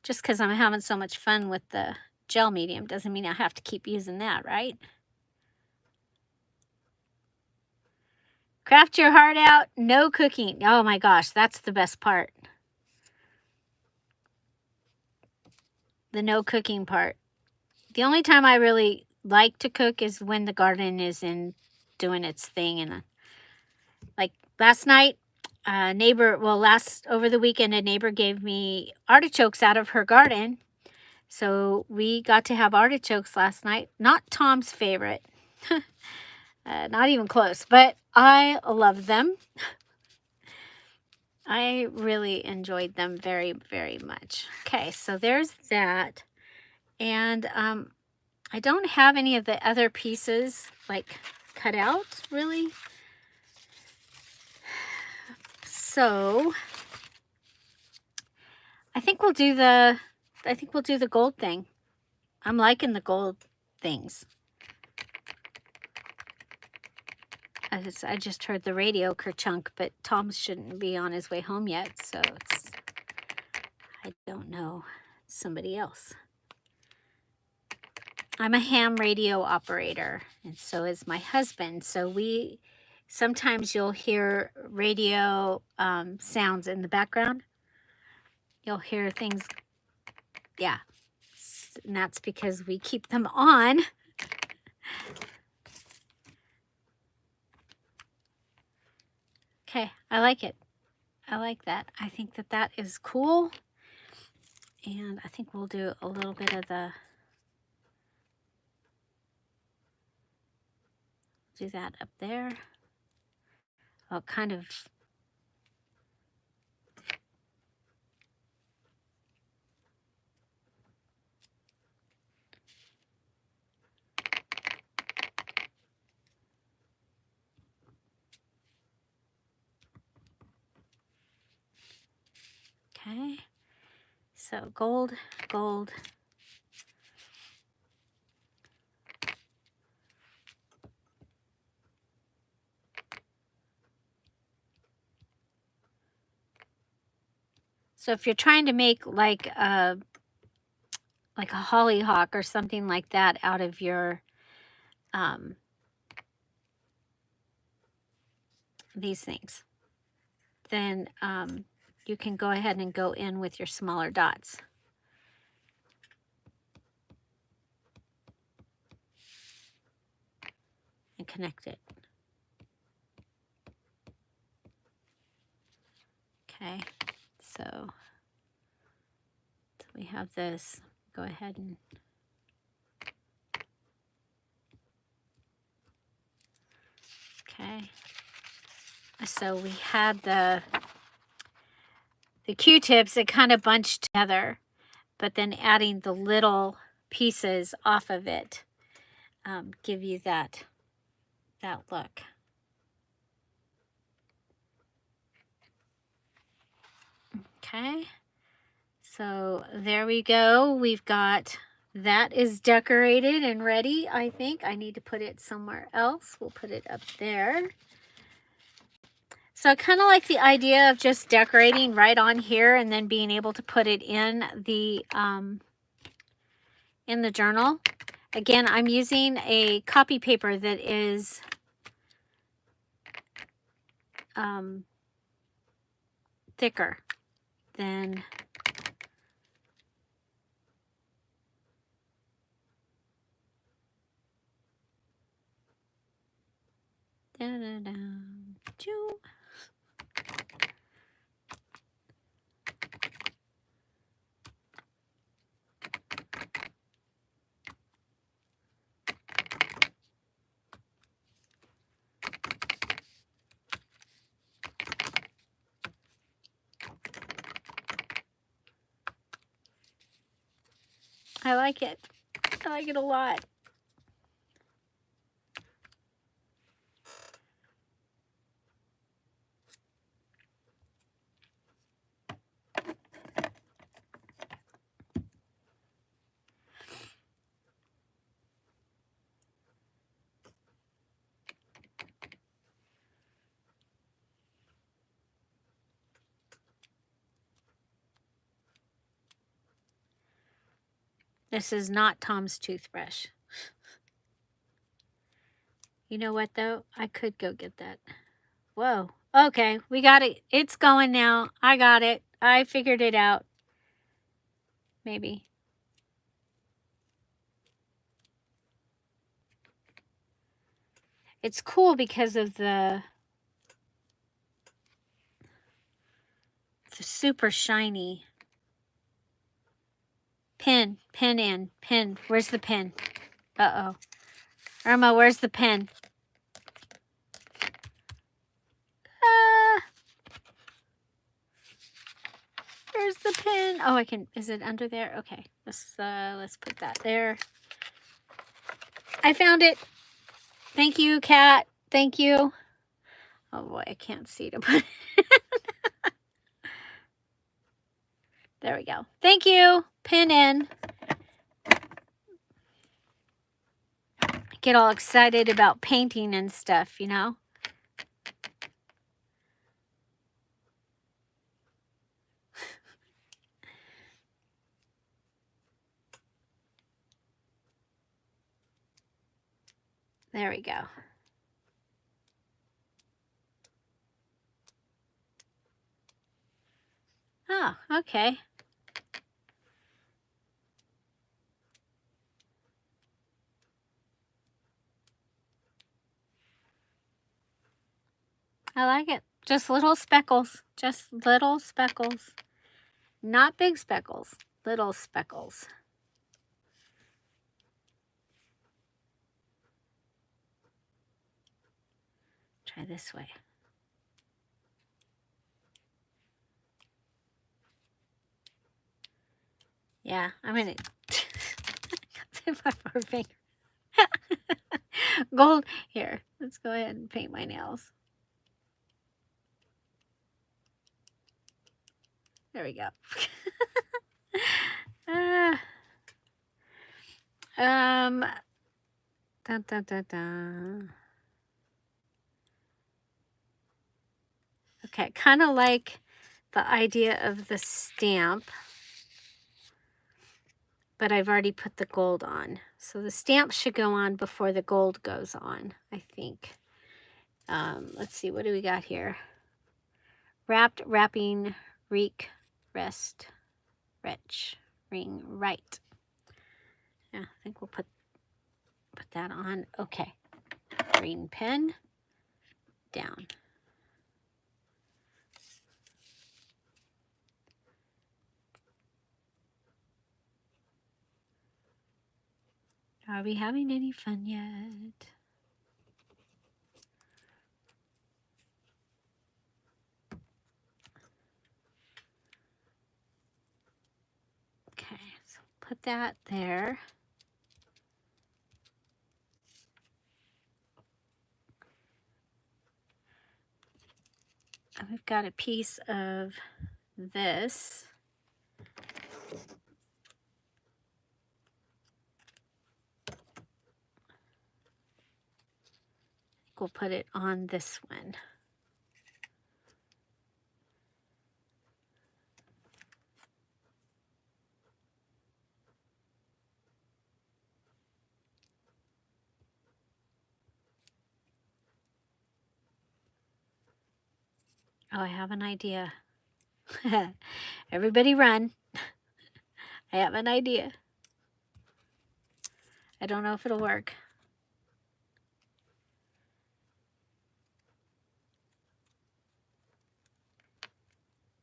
Just because I'm having so much fun with the gel medium doesn't mean I have to keep using that, right? Craft your heart out, no cooking. Oh my gosh, that's the best part. The no cooking part. The only time I really like to cook is when the garden is in doing its thing. And like last night, over the weekend, a neighbor gave me artichokes out of her garden. So we got to have artichokes last night. Not Tom's favorite. Not even close, but I love them. I really enjoyed them very, very much. Okay, so there's that. And I don't have any of the other pieces like cut out really. So I think we'll do the gold thing. I'm liking the gold things. I just heard the radio kerchunk, but Tom shouldn't be on his way home yet, so I don't know, somebody else. I'm a ham radio operator, and so is my husband. So sometimes you'll hear radio sounds in the background. You'll hear things, yeah, and that's because we keep them on. Okay, I like it. I like that. I think that is cool. And I think we'll do a little bit of do that up there. Oh, kind of. Okay. So gold, gold. So if you're trying to make like a hollyhock or something like that out of your these things, then you can go ahead and go in with your smaller dots. And connect it. Okay, so we have this. Go ahead and okay. So we had the Q-tips, it kind of bunched together, but then adding the little pieces off of it give you that that look. Okay, so there we go. We've got that is decorated and ready. I think I need to put it somewhere else. We'll put it up there. So I kind of like the idea of just decorating right on here and then being able to put it in the journal. Again, I'm using a copy paper that is thicker than choo. I like it. I like it a lot. This is not Tom's toothbrush. You know what, though? I could go get that. Whoa. Okay, we got it. It's going now. I got it. I figured it out. Maybe. It's cool because of the super shiny pin. Pin. Where's the pin? Uh-oh. Irma, where's the pin? Where's the pin? Oh, I can. Is it under there? Okay. Let's put that there. I found it. Thank you, Kat. Thank you. Oh boy, I can't see to put it. There we go. Thank you. Pin in. Get all excited about painting and stuff, you know? There we go. Oh, okay. I like it. Just little speckles. Just little speckles. Not big speckles. Little speckles. Try this way. Yeah, I'm gonna my forefinger. Gold. Here, let's go ahead and paint my nails. There we go. Dun, dun, dun, dun. Okay, kind of like the idea of the stamp, but I've already put the gold on. So the stamp should go on before the gold goes on, I think. Let's see, what do we got here? Wrapped, wrapping, reek, rest, rich, ring, right. Yeah, I think we'll put that on. Okay, green pen, down. Are we having any fun yet? Okay, so put that there. We've got a piece of this. We'll put it on this one. Oh, I have an idea. Everybody run. I have an idea. I don't know if it'll work.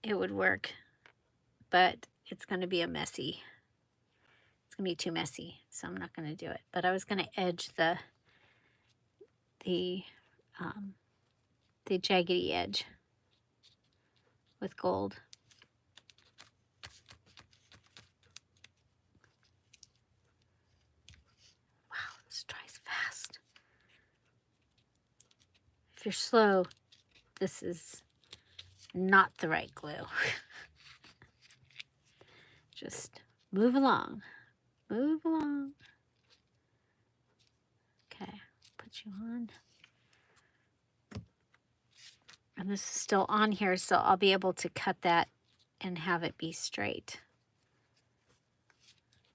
It would work, but it's going to be a messy. It's going to be too messy, so I'm not going to do it. But I was going to edge the jaggedy edge with gold. Wow, this dries fast. If you're slow, this is not the right glue. Just move along. Move along. Okay, put you on. And this is still on here, so I'll be able to cut that and have it be straight.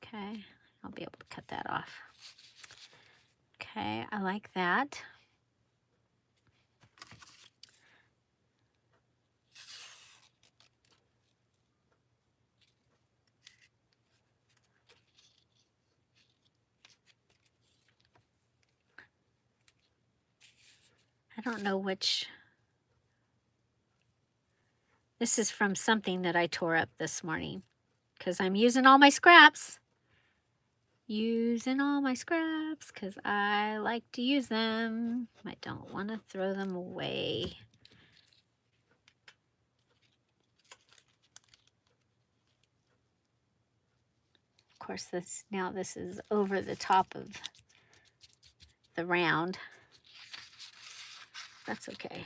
Okay, I'll be able to cut that off. Okay, I like that. I don't know which. This is from something that I tore up this morning because I'm using all my scraps. Using all my scraps because I like to use them. I don't want to throw them away. Of course, this is over the top of the round. That's okay.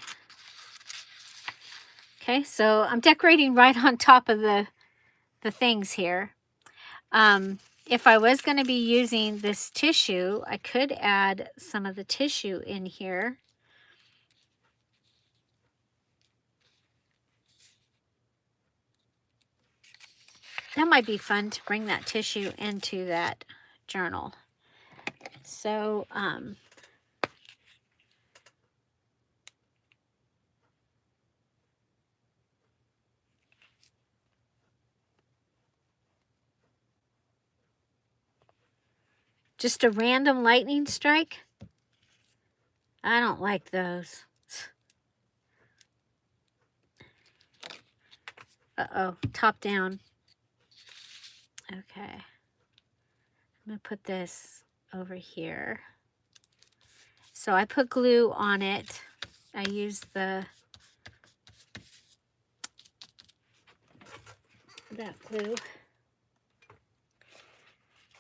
Okay, so I'm decorating right on top of the things here. If I was going to be using this tissue, I could add some of the tissue in here. That might be fun to bring that tissue into that journal. So, just a random lightning strike? I don't like those. Uh-oh, top down. Okay. I'm going to put this over here. So I put glue on it. I use that glue.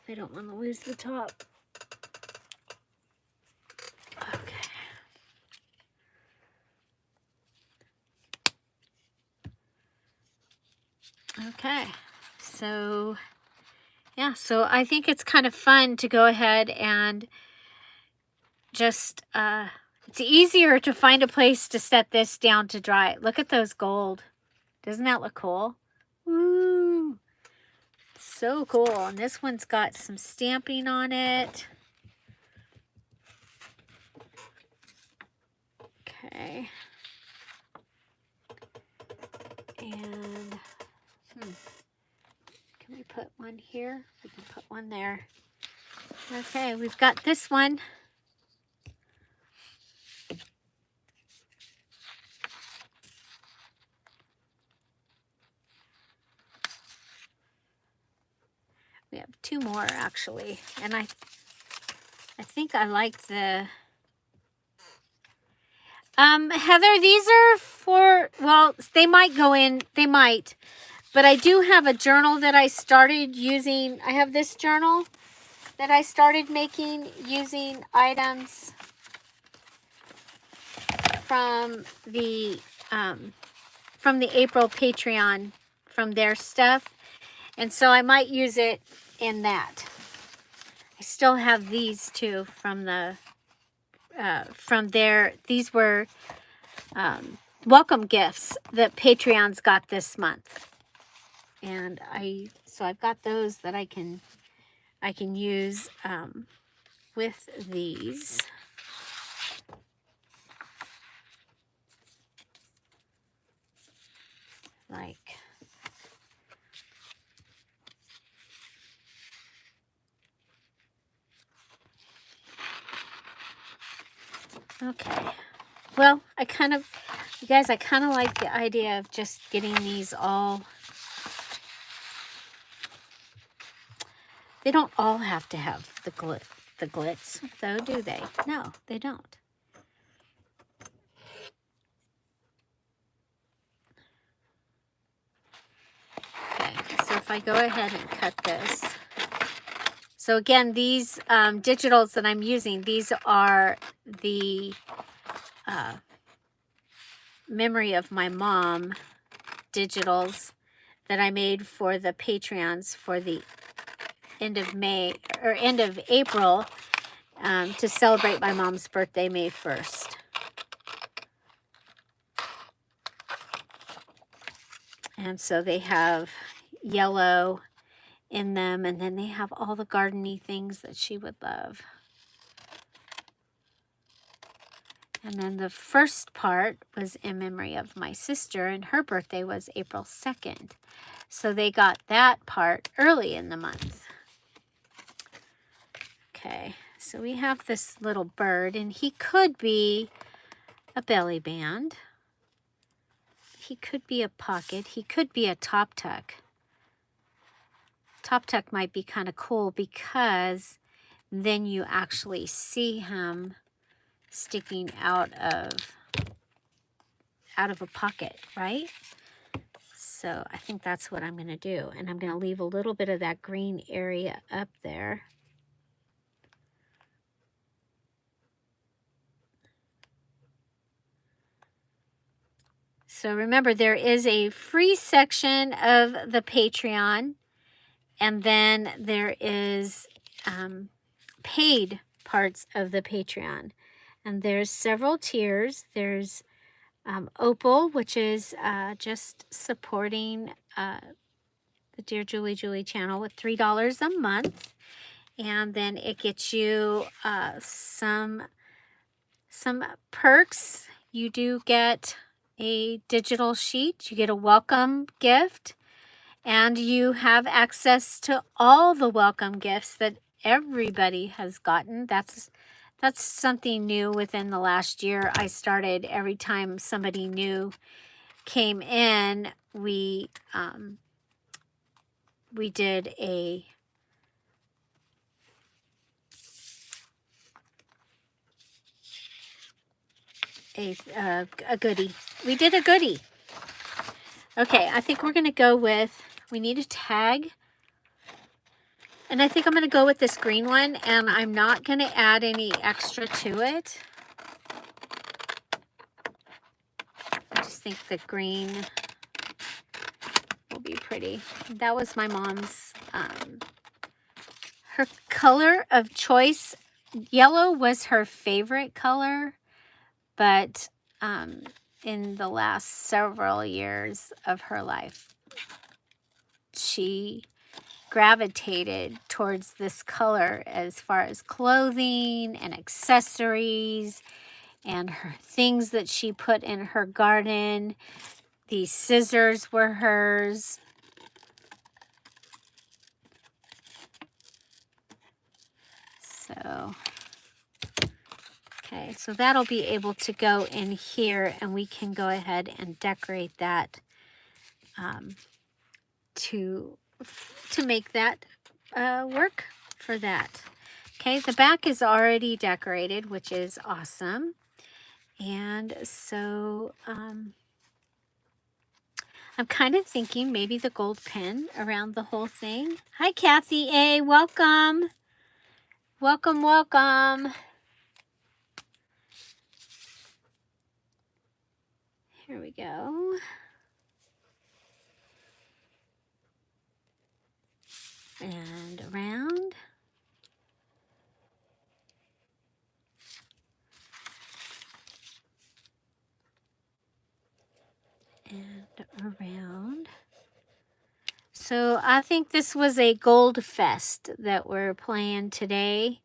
I don't want to lose the top. Okay. Okay. So, yeah. So I think it's kind of fun to go ahead and just, it's easier to find a place to set this down to dry. Look at those gold. Doesn't that look cool? Woo! So cool. And this one's got some stamping on it. Okay. And can we put one here? We can put one there. Okay, we've got this one. We have two more actually, and I think I like the Heather, these are for, well, they might go in, they might, but I do have a journal that I started using. I have this journal that I started making using items from the from the April Patreon, from their stuff. And so I might use it in that. I still have these too from the, these were welcome gifts that Patreons got this month. And so I've got those that I can use with these. Like, okay. Well, you guys, I kind of like the idea of just getting these all. They don't all have to have the glitz, though, do they? No, they don't. Okay, so if I go ahead and cut this. So again, these digitals that I'm using, these are the memory of my mom digitals that I made for the Patreons for the end of May or end of April to celebrate my mom's birthday, May 1st. And so they have yellow in them, and then they have all the gardeny things that she would love. And then the first part was in memory of my sister, and her birthday was April 2nd. So they got that part early in the month. Okay, so we have this little bird, and he could be a belly band. He could be a pocket. He could be a top tuck. Top tuck might be kind of cool because then you actually see him sticking out of a pocket, right? So I think that's what I'm going to do. And I'm going to leave a little bit of that green area up there. So remember, there is a free section of the Patreon, and then there is paid parts of the Patreon. And there's several tiers. There's Opal, which is just supporting the Dear Julie Julie channel with $3 a month. And then it gets you some perks. You do get a digital sheet. You get a welcome gift. And you have access to all the welcome gifts that everybody has gotten. That's something new within the last year. I started every time somebody new came in, we did a goodie. We did a goodie. Okay, I think we're going to go with, we need a tag. And I think I'm going to go with this green one, and I'm not going to add any extra to it. I just think the green will be pretty. That was my mom's, her color of choice. Yellow was her favorite color, but in the last several years of her life, she gravitated towards this color as far as clothing and accessories and her things that she put in her garden. These scissors were hers. So, okay, so that'll be able to go in here, and we can go ahead and decorate that to make that work for that. Okay, the back is already decorated, which is awesome. And so I'm kind of thinking maybe the gold pin around the whole thing. Hi, Kathy A. Welcome. Welcome, welcome. Here we go. and around. And around. So I think this was a gold fest that we're playing today.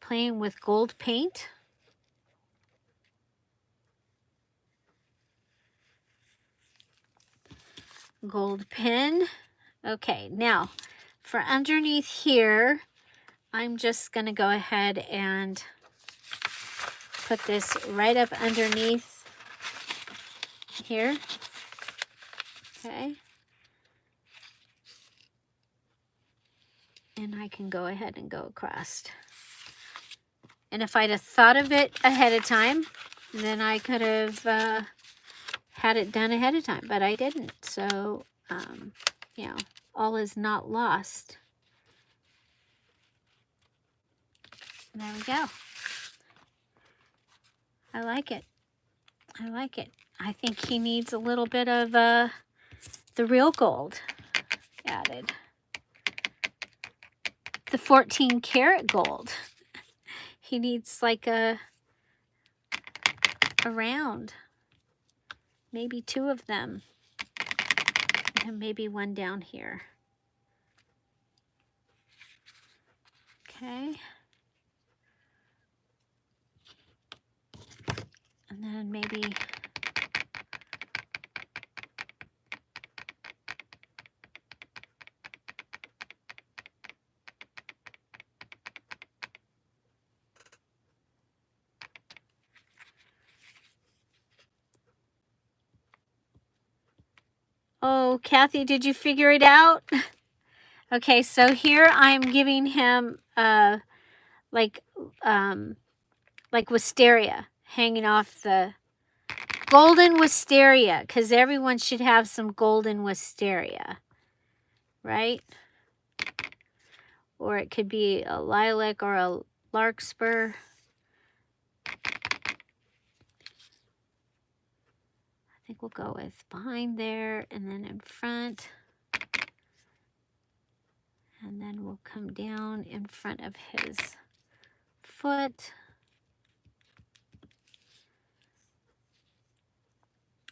Playing with gold paint. Gold pen. Okay, now for underneath here, I'm just going to go ahead and put this right up underneath here. Okay. And I can go ahead and go across. And if I'd have thought of it ahead of time, then I could have had it done ahead of time, but I didn't. So, you know, all is not lost. There we go. I like it. I like it. I think he needs a little bit of the real gold added. The 14 karat gold. He needs like a round. Maybe 2 of them. And maybe 1 down here. Okay. And then maybe oh, Kathy, did you figure it out? Okay, so here I'm giving him like wisteria hanging off the golden wisteria, because everyone should have some golden wisteria, right? Or it could be a lilac or a larkspur. I think we'll go with behind there and then in front. And then we'll come down in front of his foot.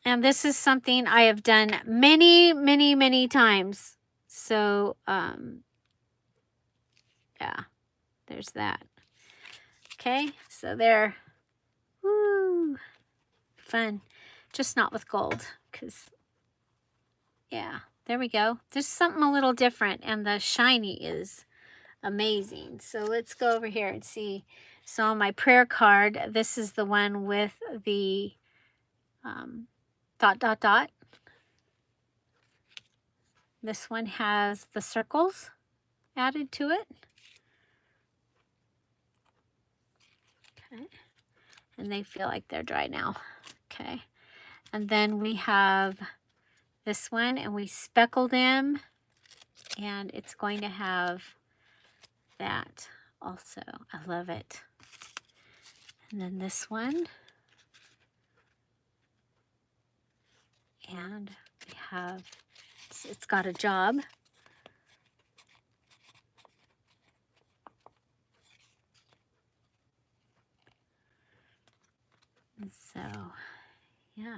And this is something I have done many, many, many times. So, yeah, there's that. Okay, so there. Woo, fun. Just not with gold, because, yeah, there we go. There's something a little different, and the shiny is amazing. So let's go over here and see. So on my prayer card, this is the one with the dot, dot, dot. This one has the circles added to it. Okay. And they feel like they're dry now. Okay. And then we have this one, and we speckled them, and it's going to have that also. I love it. And then this one. And we have, it's got a job. So, yeah.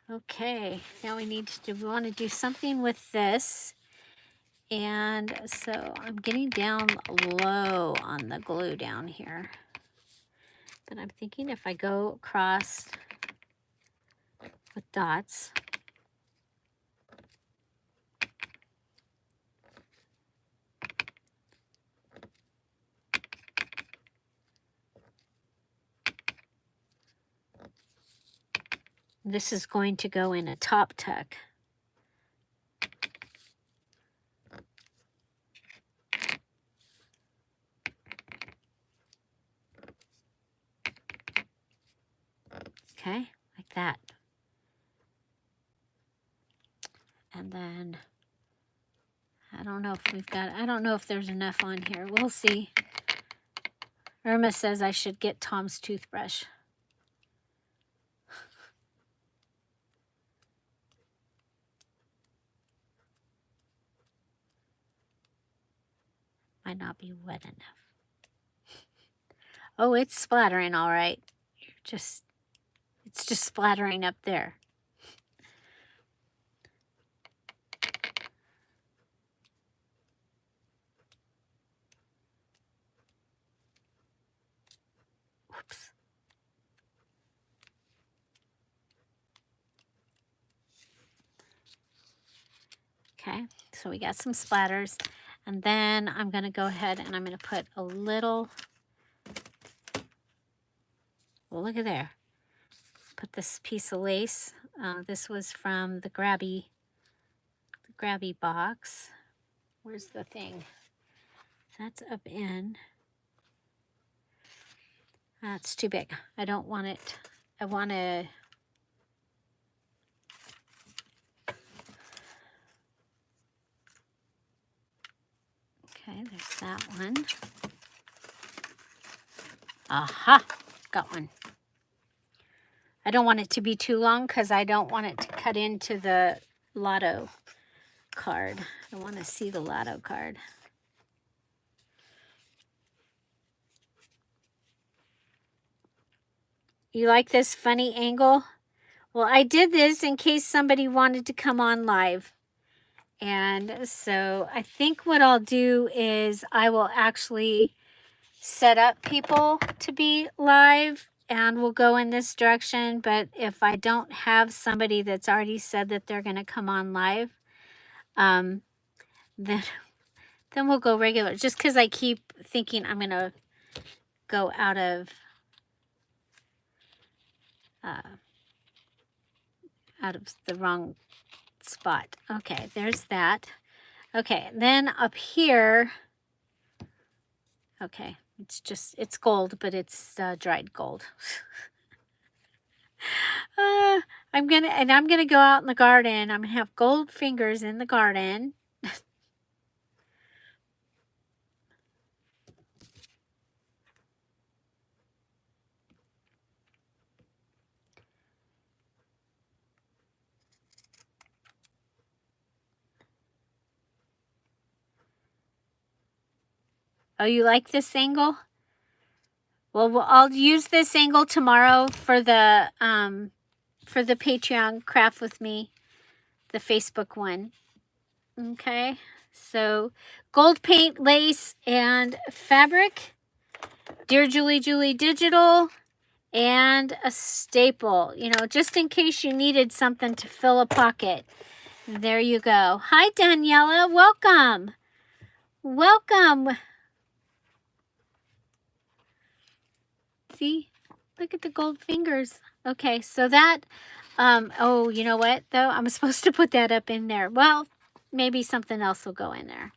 Okay, now we want to do something with this. And so I'm getting down low on the glue down here. But I'm thinking if I go across with dots. This is going to go in a top tuck. Okay, like that. And then I don't know if there's enough on here. We'll see. Irma says I should get Tom's toothbrush. Might not be wet enough. Oh, it's splattering all right. It's just splattering up there. Whoops. Okay, so we got some splatters. And then I'm going to go ahead and I'm going to put a little, well, look at there. Put this piece of lace. This was from the grabby box. Where's the thing? That's up in. That's too big. I don't want it. I want to. Okay, there's that one. Aha, got one. I don't want it to be too long because I don't want it to cut into the lotto card. I want to see the lotto card. You like this funny angle? Well, I did this in case somebody wanted to come on live. And so I think what I'll do is I will actually set up people to be live and we'll go in this direction. But if I don't have somebody that's already said that they're going to come on live, then we'll go regular. Just because I keep thinking I'm going to go out of the wrong spot. Okay, there's that. Okay, then up here, okay, it's gold, but it's dried gold. I'm gonna go out in the garden. I'm gonna have gold fingers in the garden. Oh, you like this angle? Well, I'll use this angle tomorrow for the Patreon Craft With Me, the Facebook one. Okay, so gold paint, lace, and fabric. Dearjuliejulie digital, and a staple. You know, just in case you needed something to fill a pocket. There you go. Hi, Daniela. Welcome. Welcome. See? Look at the gold fingers. Okay, so that, oh, you know what, though? I'm supposed to put that up in there. Well, maybe something else will go in there.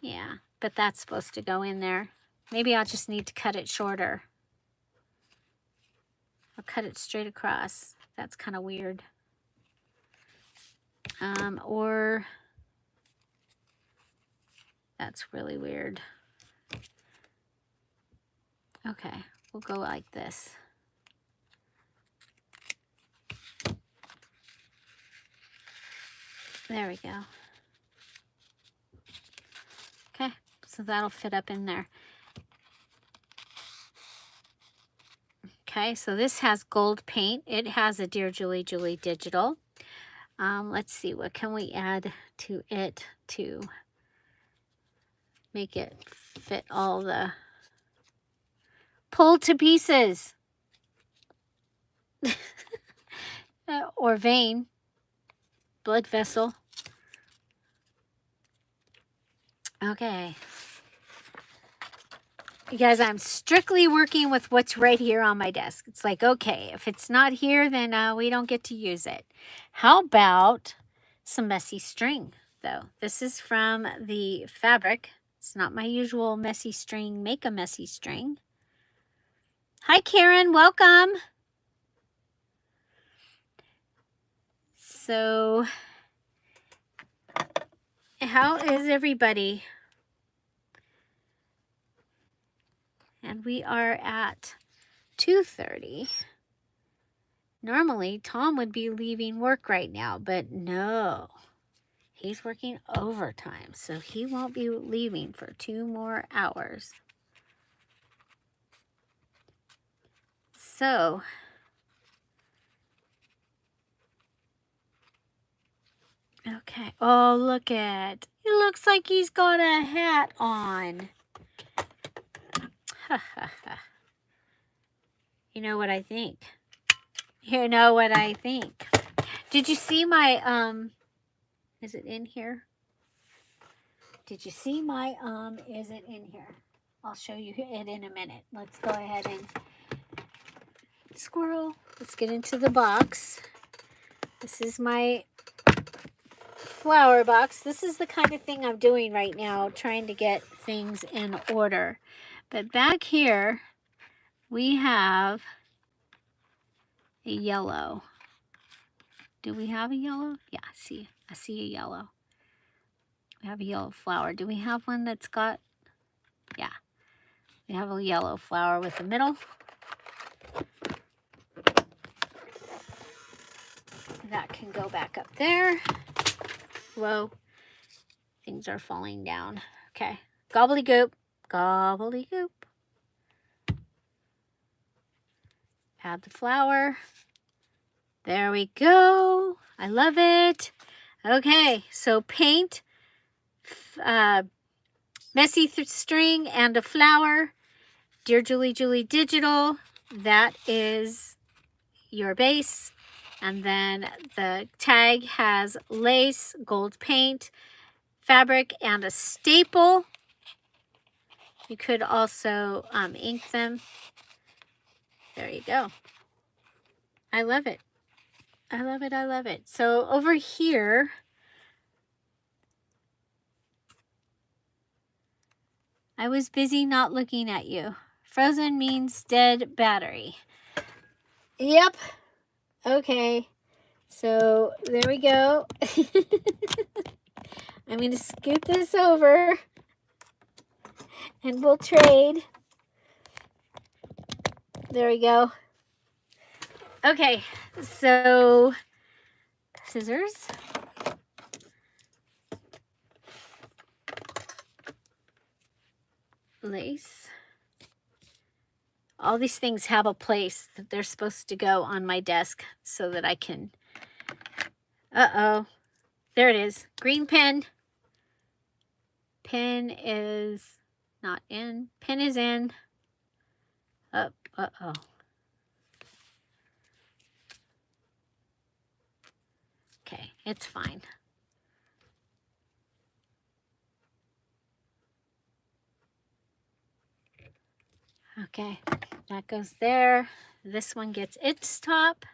Yeah, but that's supposed to go in there. Maybe I'll just need to cut it shorter. I'll cut it straight across. That's kind of weird. Or that's really weird. Okay, we'll go like this. There we go. Okay, so that'll fit up in there. Okay, so this has gold paint. It has a Dearjuliejulie digital. Let's see, what can we add to it to make it fit all the... Pull to pieces. Or vein. Blood vessel. Okay. You guys, I'm strictly working with what's right here on my desk. It's like, okay, if it's not here, then we don't get to use it. How about some messy string, though? This is from the fabric. It's not my usual messy string. Make a messy string. Hi, Karen. Welcome. So, how is everybody? And we are at 2:30. Normally, Tom would be leaving work right now, but no. He's working overtime, so he won't be leaving for 2 more hours. So, okay. Oh, look at. It looks like he's got a hat on. You know what I think? You know what I think. Did you see my, is it in here? Did you see my, is it in here? I'll show you it in a minute. Let's go ahead and squirrel. Let's get into the box. This is my flower box. This is the kind of thing I'm doing right now, trying to get things in order. But back here, we have a yellow. Do we have a yellow? Yeah, I see a yellow. We have a yellow flower. Do we have one that's got, yeah. We have a yellow flower with the middle. That can go back up there. Whoa, things are falling down. Okay, gobbledygook, gobbledygook. Add the flower. There we go. I love it. Okay, so paint, messy string, and a flower. Dearjuliejulie Digital. That is your base. And then the tag has lace, gold paint, fabric, and a staple. You could also ink them. There you go. I love it. I love it. I love it. So over here, I was busy not looking at you. Frozen means dead battery. Yep. Okay. So there we go. I'm going to scoot this over and we'll trade. There we go. Okay, so scissors. Lace. All these things have a place that they're supposed to go on my desk so that I can, there it is. Green pen. Pen is not in. Pen is in. Okay, it's fine. Okay, that goes there. This one gets its top.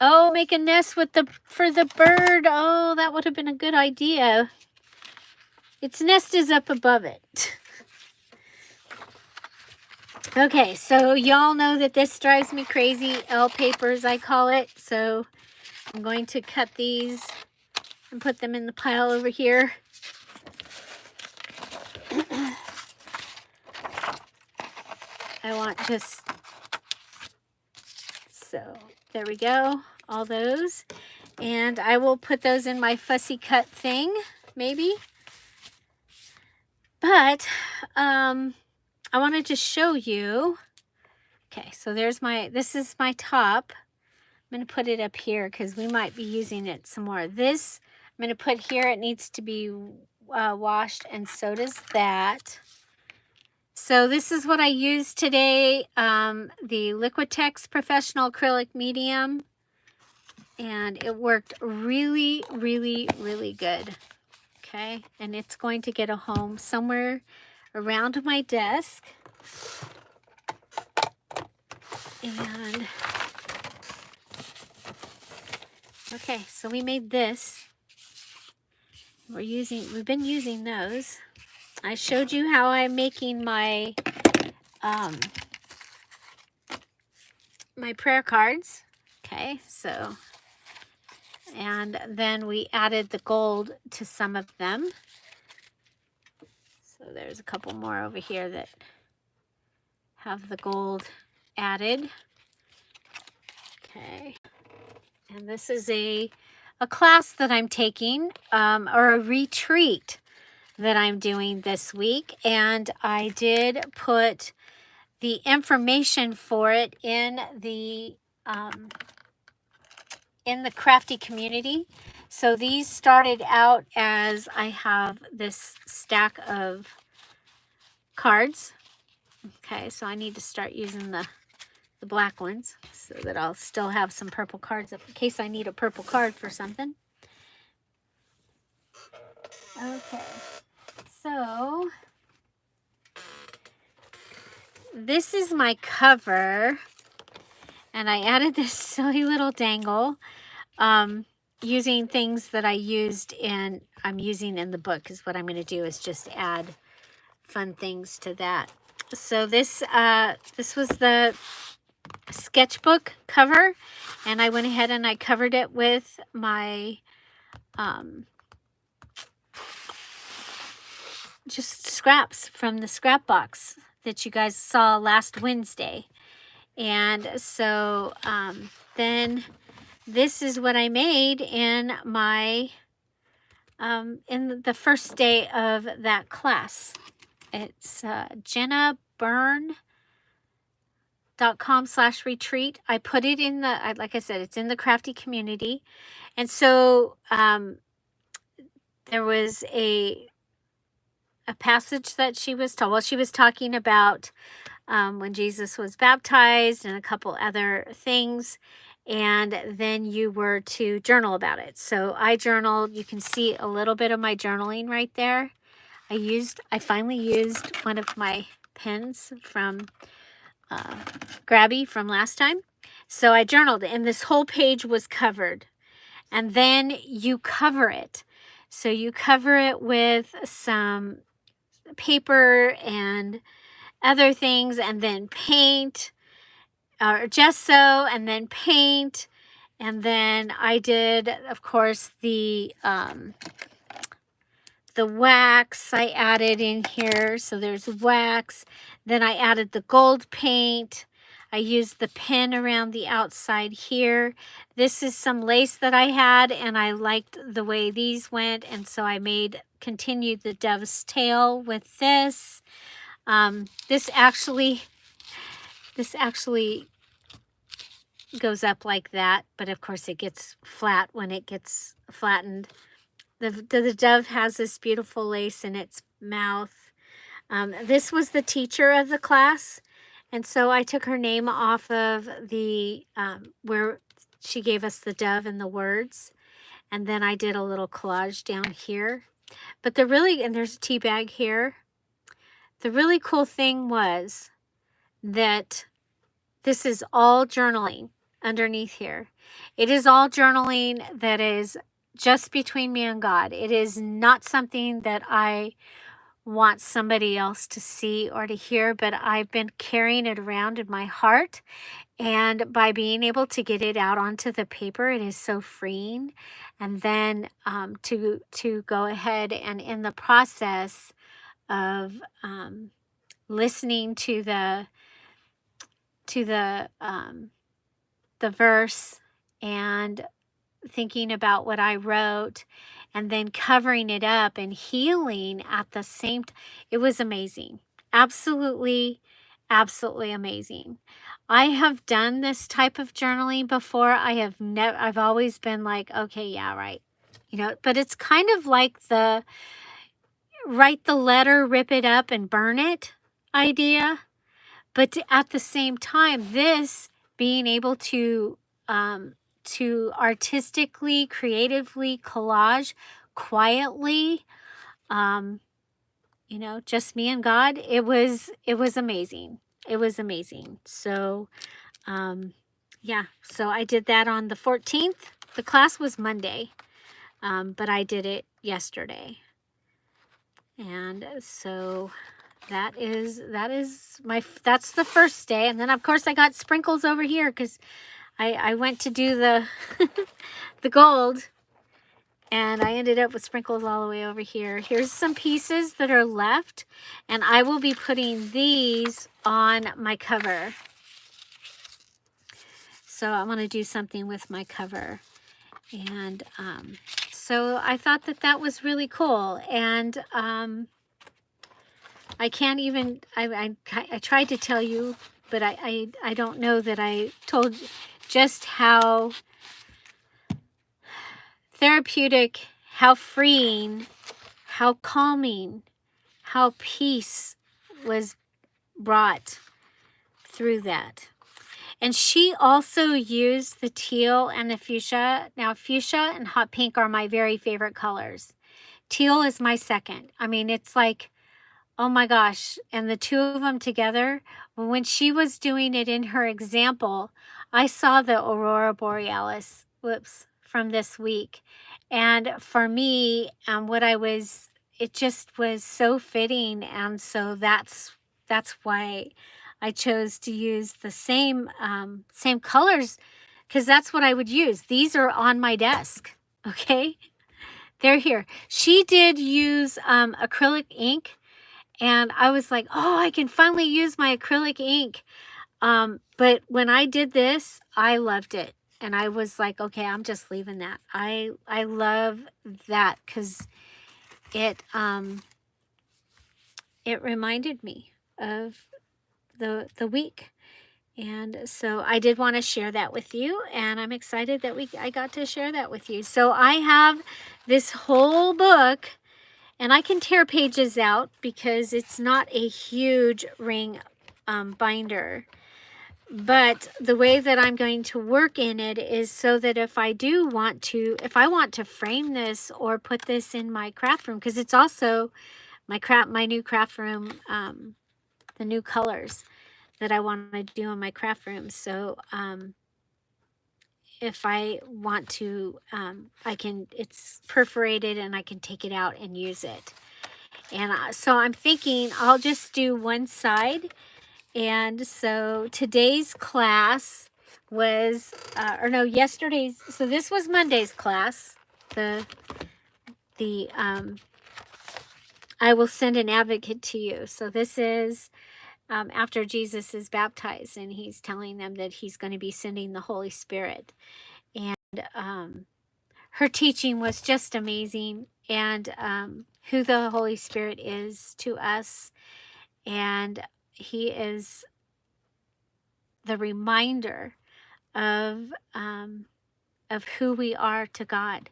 Oh, make a nest with for the bird. Oh, that would have been a good idea. Its nest is up above it. Okay, so y'all know that this drives me crazy. L papers, I call it. So I'm going to cut these and put them in the pile over here. I want just, so there we go, all those. And I will put those in my fussy cut thing, maybe. But I wanted to show you. Okay, so there's this is my top. I'm going to put it up here because we might be using it some more. This I'm going to put here. It needs to be washed, and so does that. So this is what I used today, the Liquitex Professional Acrylic Medium, and it worked really, really, really good. Okay, and it's going to get a home somewhere around my desk. And okay, so we made this. We've been using those. I showed you how I'm making my my prayer cards. Okay, so, and then we added the gold to some of them. So there's a couple more over here that have the gold added. Okay. And this is a class that I'm taking, or a retreat that I'm doing this week. And I did put the information for it in the crafty community. So these started out as I have this stack of cards. Okay, so I need to start using the black ones so that I'll still have some purple cards up in case I need a purple card for something. Okay, so this is my cover, and I added this silly little dangle using things that I'm using in the book. Is what I'm going to do is just add fun things to that. So this was the sketchbook cover, and I went ahead and I covered it with my just scraps from the scrap box that you guys saw last Wednesday. And so then this is what I made in my in the first day of that class. It's JennaByrne.com/retreat. I put it in the, like I said, it's in the crafty community. And so there was a passage that she was told. Well, she was talking about when Jesus was baptized and a couple other things. And then you were to journal about it. So I journaled. You can see a little bit of my journaling right there. I finally used one of my pens from Grabby from last time. So I journaled, and this whole page was covered. And then you cover it. So you cover it with some paper and other things, and then paint, or gesso, and then paint. And then I did, of course, the wax I added in here. So there's wax. Then I added the gold paint. I used the pin around the outside here. This is some lace that I had, and I liked the way these went, and so I continued the dove's tail with this. This actually goes up like that, but of course it gets flat when it gets flattened. The dove has this beautiful lace in its mouth. This was the teacher of the class, and so I took her name off of the where she gave us the dove and the words, and then I did a little collage down here. But and there's a tea bag here. The really cool thing was that this is all journaling underneath here. It is all journaling that is just between me and God. It is not something that I want somebody else to see or to hear, but I've been carrying it around in my heart. And by being able to get it out onto the paper, it is so freeing. And then to go ahead and in the process of listening to the verse and thinking about what I wrote, and then covering it up and healing at the same time. It was amazing. Absolutely, absolutely amazing. I have done this type of journaling before. I've always been like, okay, yeah, right. But it's kind of like the write the letter, rip it up and burn it idea. But at the same time, this being able to artistically, creatively collage quietly, just me and God, it was amazing. It was amazing. So, yeah, so I did that on the 14th. The class was Monday, but I did it yesterday. And so that's the first day. And then of course I got sprinkles over here because I went to do the the gold, and I ended up with sprinkles all the way over here. Here's some pieces that are left, and I will be putting these on my cover. So I want to do something with my cover. And so I thought that that was really cool. And I can't even, I tried to tell you, but I don't know that I told just how therapeutic, how freeing, how calming, how peace was brought through that. And she also used the teal and the fuchsia. Now, fuchsia and hot pink are my very favorite colors. Teal is my second. I mean, it's like, oh my gosh. And the two of them together, when she was doing it in her example, I saw the Aurora Borealis, from this week. And for me, it just was so fitting. And so that's why I chose to use the same colors, because that's what I would use. These are on my desk, okay? They're here. She did use acrylic ink, and I was like, oh, I can finally use my acrylic ink. But when I did this, I loved it. And I was like, okay, I'm just leaving that. I love that because it reminded me of the week. And so I did want to share that with you, and I'm excited that I got to share that with you. So I have this whole book, and I can tear pages out because it's not a huge ring binder. But the way that I'm going to work in it is so that if I want to frame this or put this in my craft room, because it's also my new craft room, the new colors that I want to do in my craft room. So if I want to, it's perforated and I can take it out and use it. And so I'm thinking I'll just do one side. And so today's class was, yesterday's. So this was Monday's class. I will send an advocate to you. So this is after Jesus is baptized, and he's telling them that he's going to be sending the Holy Spirit. And her teaching was just amazing, and who the Holy Spirit is to us. And he is the reminder of who we are to God.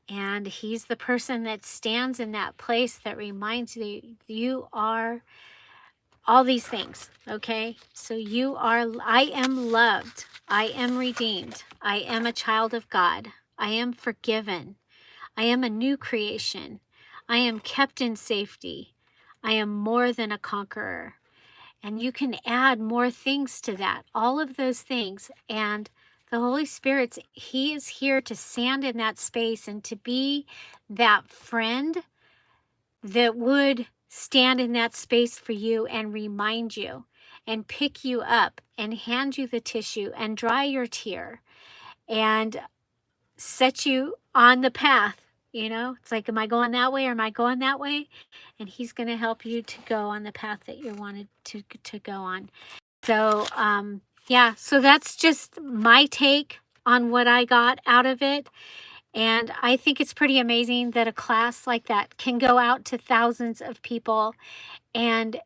And he's the person that stands in that place that reminds you are all these things, okay? So I am loved. I am redeemed. I am a child of God. I am forgiven. I am a new creation. I am kept in safety. I am more than a conqueror. And you can add more things to that, all of those things. And the Holy Spirit, he is here to stand in that space and to be that friend that would stand in that space for you and remind you and pick you up and hand you the tissue and dry your tear and set you on the path. It's like, am I going that way or am I going that way? And he's going to help you to go on the path that you wanted to go on. So, yeah, so that's just my take on what I got out of it. And I think it's pretty amazing that a class like that can go out to thousands of people, and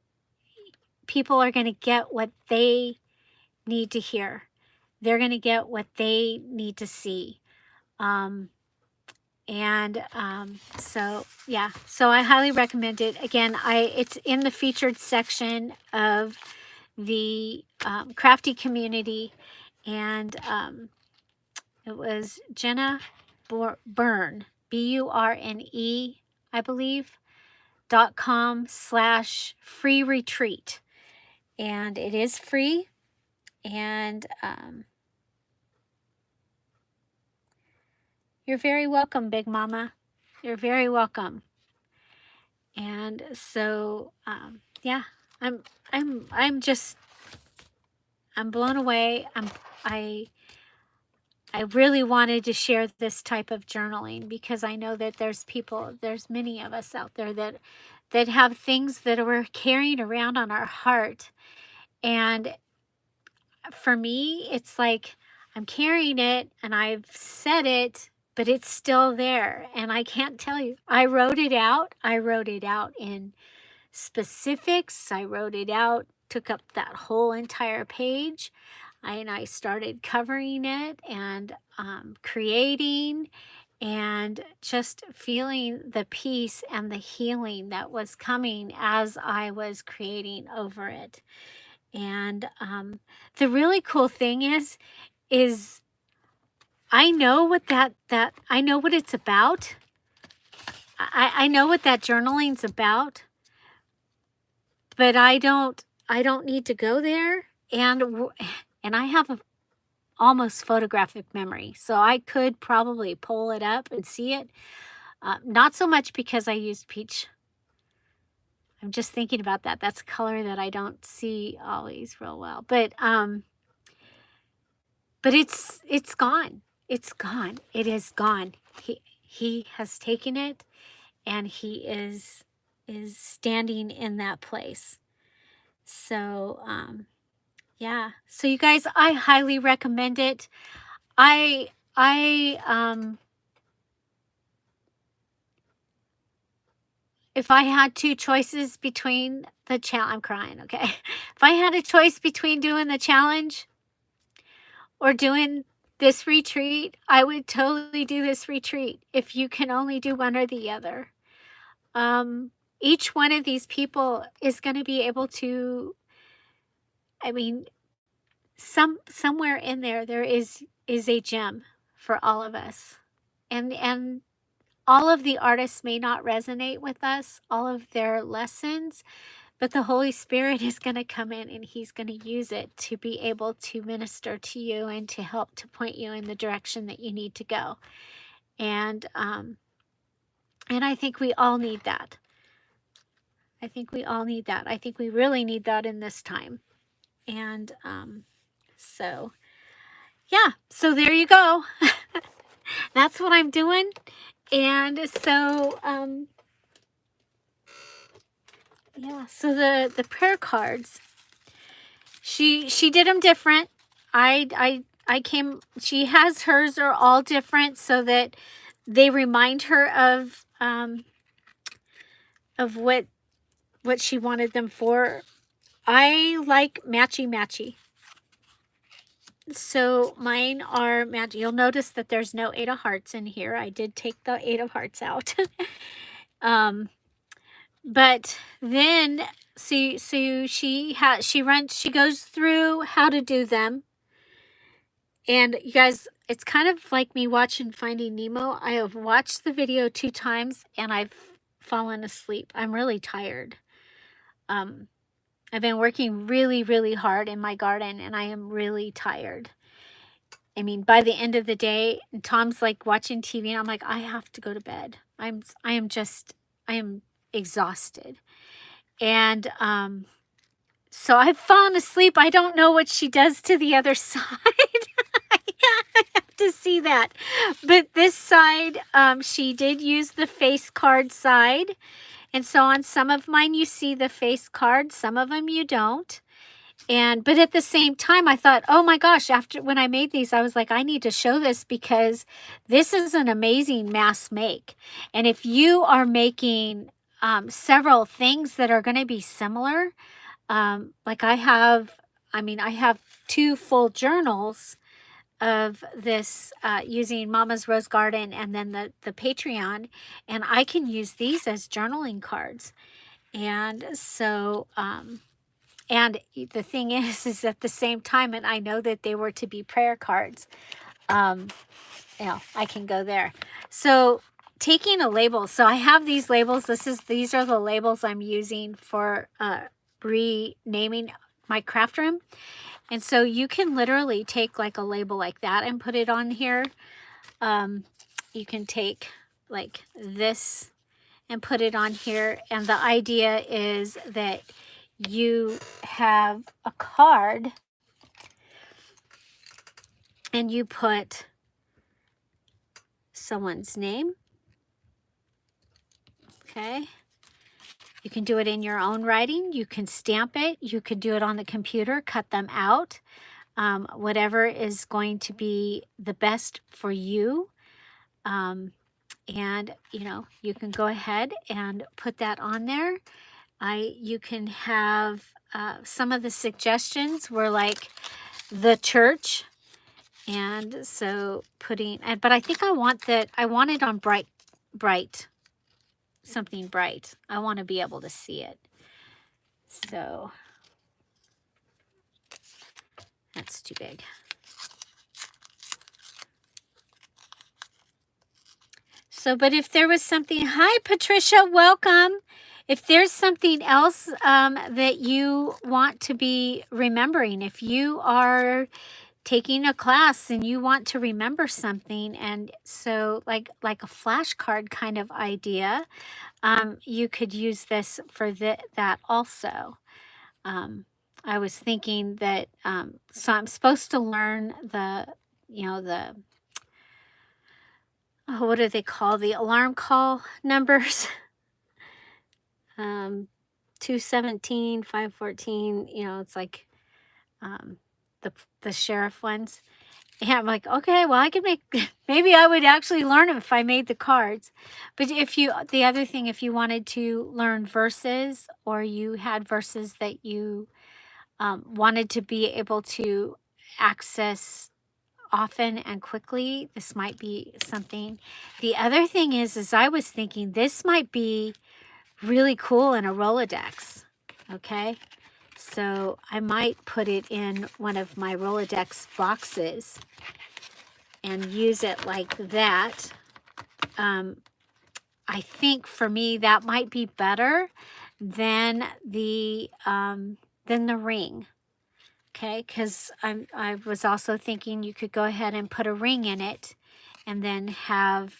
people are going to get what they need to hear. They're going to get what they need to see. So yeah, so I highly recommend it. Again, it's in the featured section of the crafty community, and it was Jenna Byrne, BURNE, I believe, .com/free retreat. And it is free. And you're very welcome, Big Mama. You're very welcome. And so, yeah, I'm blown away. I really wanted to share this type of journaling because I know that there's many of us out there that have things that we're carrying around on our heart. And for me, it's like, I'm carrying it and I've said it, but it's still there. And I can't tell you. I wrote it out. I wrote it out in specifics. I wrote it out, took up that whole entire page. And I started covering it and creating and just feeling the peace and the healing that was coming as I was creating over it. And the really cool thing is I know what I know what it's about. I know what that journaling's about, but I don't need to go there. And I have a almost photographic memory, so I could probably pull it up and see it. Not so much because I used peach. I'm just thinking about that. That's a color that I don't see always real well. But it's gone. It's gone. It is gone. He has taken it, and he is standing in that place. So yeah. So you guys, I highly recommend it. I if I had two choices between the challenge, I'm crying, okay? If I had a choice between doing the challenge or doing this retreat, I would totally do this retreat if you can only do one or the other. Each one of these people is going to be able to, I mean, somewhere in there is a gem for all of us. And all of the artists may not resonate with us, all of their lessons, but the Holy Spirit is going to come in and he's going to use it to be able to minister to you and to help to point you in the direction that you need to go. And I think we all need that. I think we all need that. I think we really need that in this time. And so, yeah, so there you go. That's what I'm doing. And so, yeah, so the prayer cards, she did them different. She has hers are all different so that they remind her of what she wanted them for. I like matchy. So mine are matchy. You'll notice that there's no 8 of hearts in here. I did take the 8 of hearts out. But then so she goes through how to do them. And you guys, it's kind of like me watching Finding Nemo. I have watched the video 2 times and I've fallen asleep. I'm really tired. I've been working really, really hard in my garden and I am really tired. I mean, by the end of the day, Tom's like watching TV and I'm like, I have to go to bed. I am exhausted. And so I've fallen asleep. I don't know what she does to the other side. I have to see that. But this side, she did use the face card side. And so on some of mine, you see the face card. Some of them you don't. But at the same time, I thought, oh my gosh, when I made these, I was like, I need to show this because this is an amazing mass make. And if you are making several things that are going to be similar, like I have 2 full journals of this using Mama's Rose Garden and then the Patreon, and I can use these as journaling cards. And so and the thing is at the same time, and I know that they were to be prayer cards, I can go there. So taking a label, so I have these labels. These are the labels I'm using for renaming my craft room. And so you can literally take like a label like that and put it on here. You can take like this and put it on here. And the idea is that you have a card and you put someone's name. Okay. You can do it in your own writing. You can stamp it. You could do it on the computer, cut them out. whatever is going to be the best for you. And, you know, you can go ahead and put that on there. You can have some of the suggestions were like the church. And so putting, but I think I want it on bright, something bright. I want to be able to see it. So that's too big. So, but if there was something, hi Patricia, welcome. If there's something else that you want to be remembering, if you are taking a class and you want to remember something, and so like a flashcard kind of idea, you could use this for that also. I was thinking that, so I'm supposed to learn the, you know, the, oh, what do they call the alarm call numbers? 217, 514, you know, it's like um, the sheriff ones. Yeah, I'm like, okay, well, I could make, maybe I would actually learn them if I made the cards. But the other thing, if you wanted to learn verses, or you had verses that you wanted to be able to access often and quickly, this might be something. The other thing is I was thinking this might be really cool in a Rolodex. Okay. So I might put it in one of my Rolodex boxes and use it like that. I think for me that might be better than the ring. Okay, because I was also thinking you could go ahead and put a ring in it and then have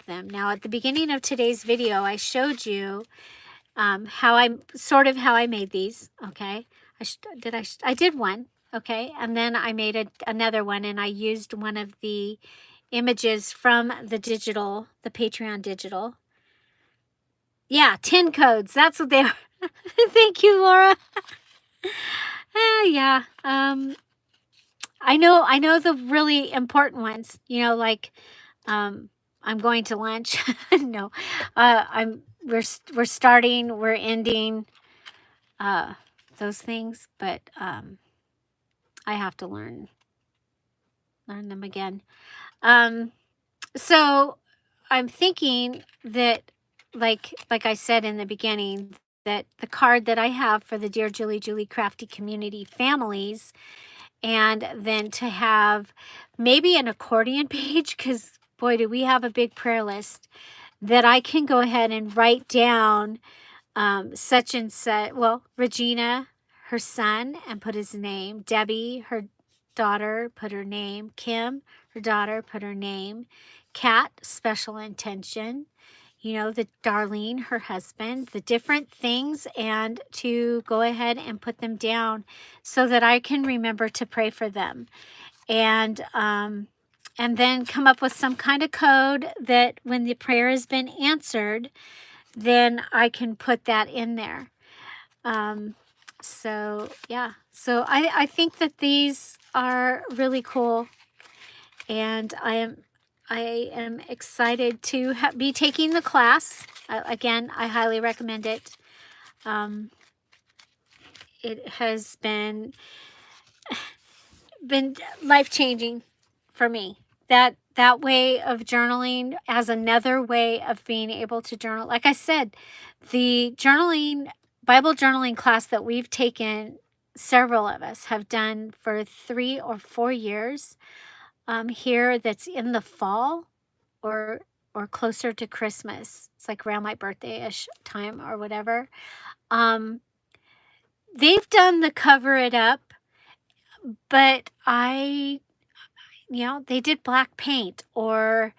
them. Now at the beginning of today's video, I showed you how I made these. Okay, I did one. Okay, and then I made another one, and I used one of the images from the Patreon digital. Yeah, 10 codes. That's what they are. Thank you, Laura. Yeah. I know the really important ones, you know, like, I'm going to lunch. No, we're starting, we're ending, those things, but, I have to learn them again. So I'm thinking that, like I said in the beginning, that the card that I have for the Dear Julie Crafty Community families, and then to have maybe an accordion page, because boy, do we have a big prayer list, that I can go ahead and write down such and such. Well, Regina, her son, and put his name. Debbie, her daughter, put her name. Kim, her daughter, put her name. Kat, special intention. You know, the Darlene, her husband, the different things, and to go ahead and put them down so that I can remember to pray for them. And then come up with some kind of code that when the prayer has been answered, then I can put that in there. So yeah, so I think that these are really cool, and I am excited to be taking the class. Again, I highly recommend it. It has been life-changing for me. That way of journaling as another way of being able to journal. Like I said, the Bible journaling class that we've taken, several of us have done for 3 or 4 years here, that's in the fall or closer to Christmas. It's like around my birthday-ish time or whatever. They've done the cover it up, but they did black paint or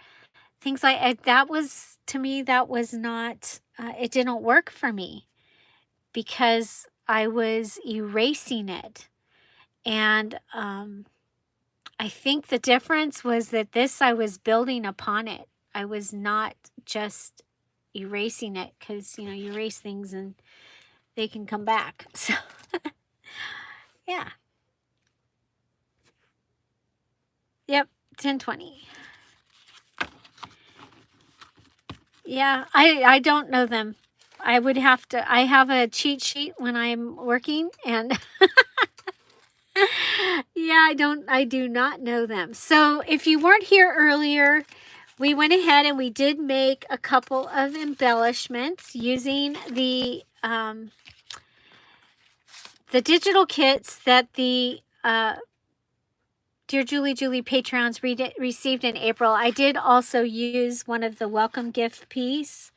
things like that. Was, to me, that was not, it didn't work for me because I was erasing it. And I think the difference was that I was building upon it. I was not just erasing it, because, you erase things and they can come back. So, yeah. Yep, 1020. Yeah, I don't know them. I would have to, I have a cheat sheet when I'm working, and yeah, I do not know them. So if you weren't here earlier, we went ahead and we did make a couple of embellishments using the digital kits that the Dear Julie Patrons received in April. I did also use one of the welcome gift piece.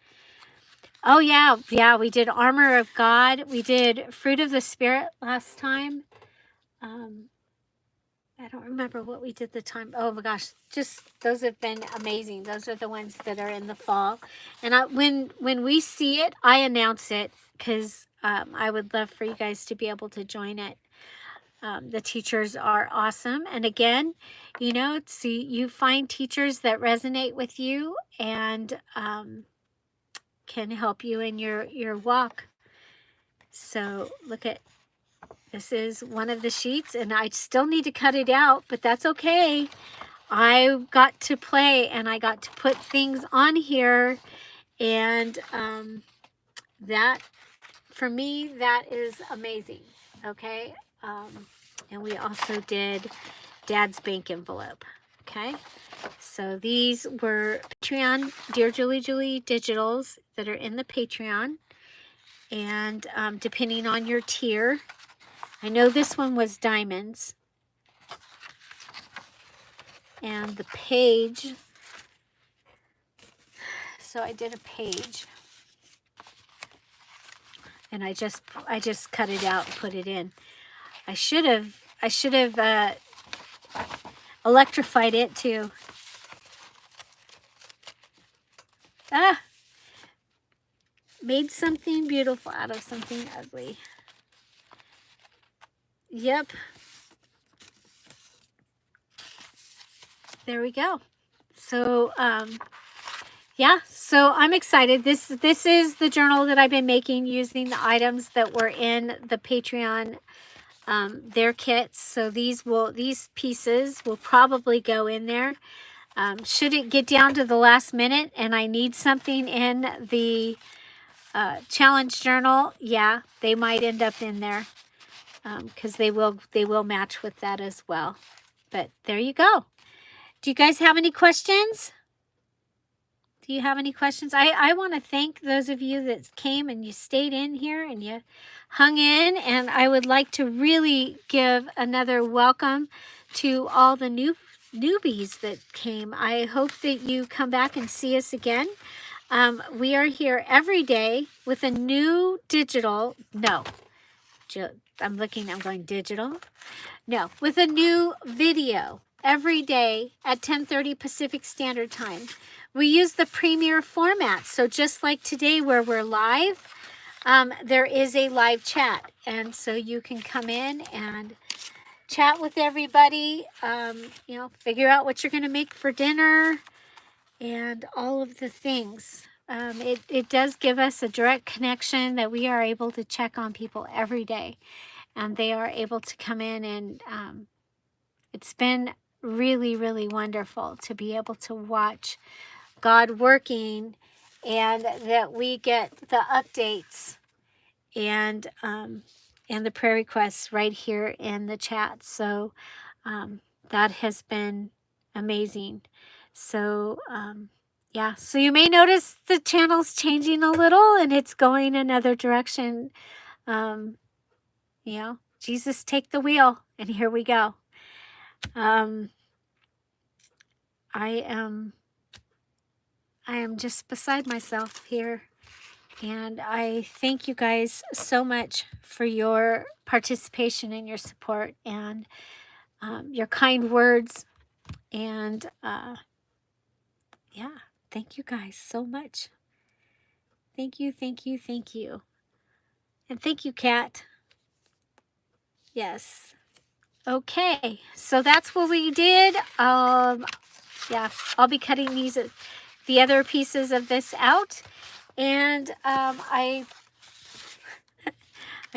Oh yeah, we did Armor of God. We did Fruit of the Spirit last time. I don't remember what we did the time. Oh my gosh, just those have been amazing. Those are the ones that are in the fall. And when we see it, I announce it, because I would love for you guys to be able to join it. The teachers are awesome. And again, you know, see, you find teachers that resonate with you and can help you in your walk. So look at, this is one of the sheets, and I still need to cut it out, but that's okay. I got to play and I got to put things on here, and that, for me, that is amazing. Okay. And we also did Dad's bank envelope. Okay. So these were Patreon Dear Julie digitals that are in the Patreon, and depending on your tier, I know this one was diamonds. And the page, so I did a page, and I just cut it out and put it in. I should have electrified it too. Made something beautiful out of something ugly. Yep. There we go. So yeah, so I'm excited. This is the journal that I've been making using the items that were in the Patreon, their kits. So these pieces will probably go in there. Should it get down to the last minute and I need something in the challenge journal, yeah, they might end up in there, because they will match with that as well. But there you go. Do you guys have any questions? Do you have any questions? I want to thank those of you that came and you stayed in here and you hung in. And I would like to really give another welcome to all the newbies that came. I hope that you come back and see us again. We are here every day with a new digital. No, I'm going digital. No, with a new video every day at 10:30 Pacific Standard Time. We use the premiere format. So just like today where we're live, there is a live chat. And so you can come in and chat with everybody, you know, figure out what you're going to make for dinner and all of the things. It does give us a direct connection that we are able to check on people every day. And they are able to come in, and it's been really, really wonderful to be able to watch God working, and that we get the updates and the prayer requests right here in the chat. So that has been amazing. So yeah, so you may notice the channel's changing a little and it's going another direction. You know, Jesus, take the wheel, and here we go. I am just beside myself here, and I thank you guys so much for your participation and your support and your kind words, and yeah, thank you guys so much. Thank you, thank you, thank you, and thank you, Kat. Yes. Okay, so that's what we did. Yeah, I'll be cutting the other pieces of this out, and I've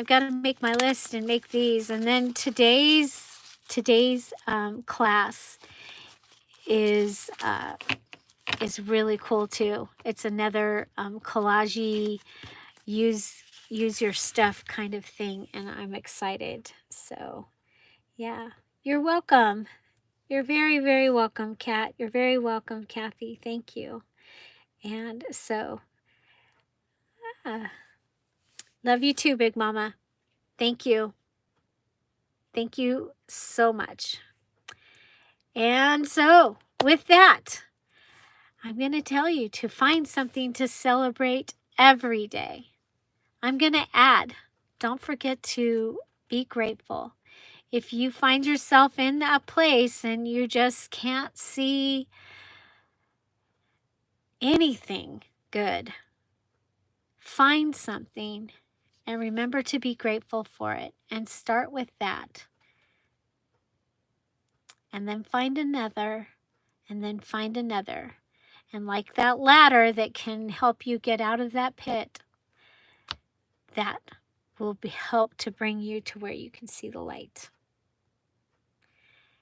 got to make my list and make these, and then today's class is really cool too. It's another collage-y, use your stuff kind of thing, and I'm excited. So yeah, you're welcome. You're very, very welcome, Kat. You're very welcome, Kathy. Thank you. And so, love you too, Big Mama. Thank you. Thank you so much. And so, with that, I'm going to tell you to find something to celebrate every day. I'm going to add, don't forget to be grateful. If you find yourself in a place and you just can't see anything good, find something and remember to be grateful for it, and start with that. And then find another, and then find another. And like that ladder that can help you get out of that pit, that will help to bring you to where you can see the light.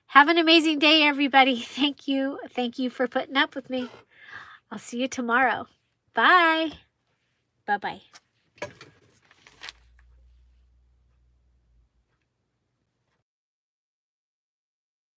Have an amazing day, everybody. Thank you. Thank you for putting up with me. I'll see you tomorrow. Bye. Bye-bye.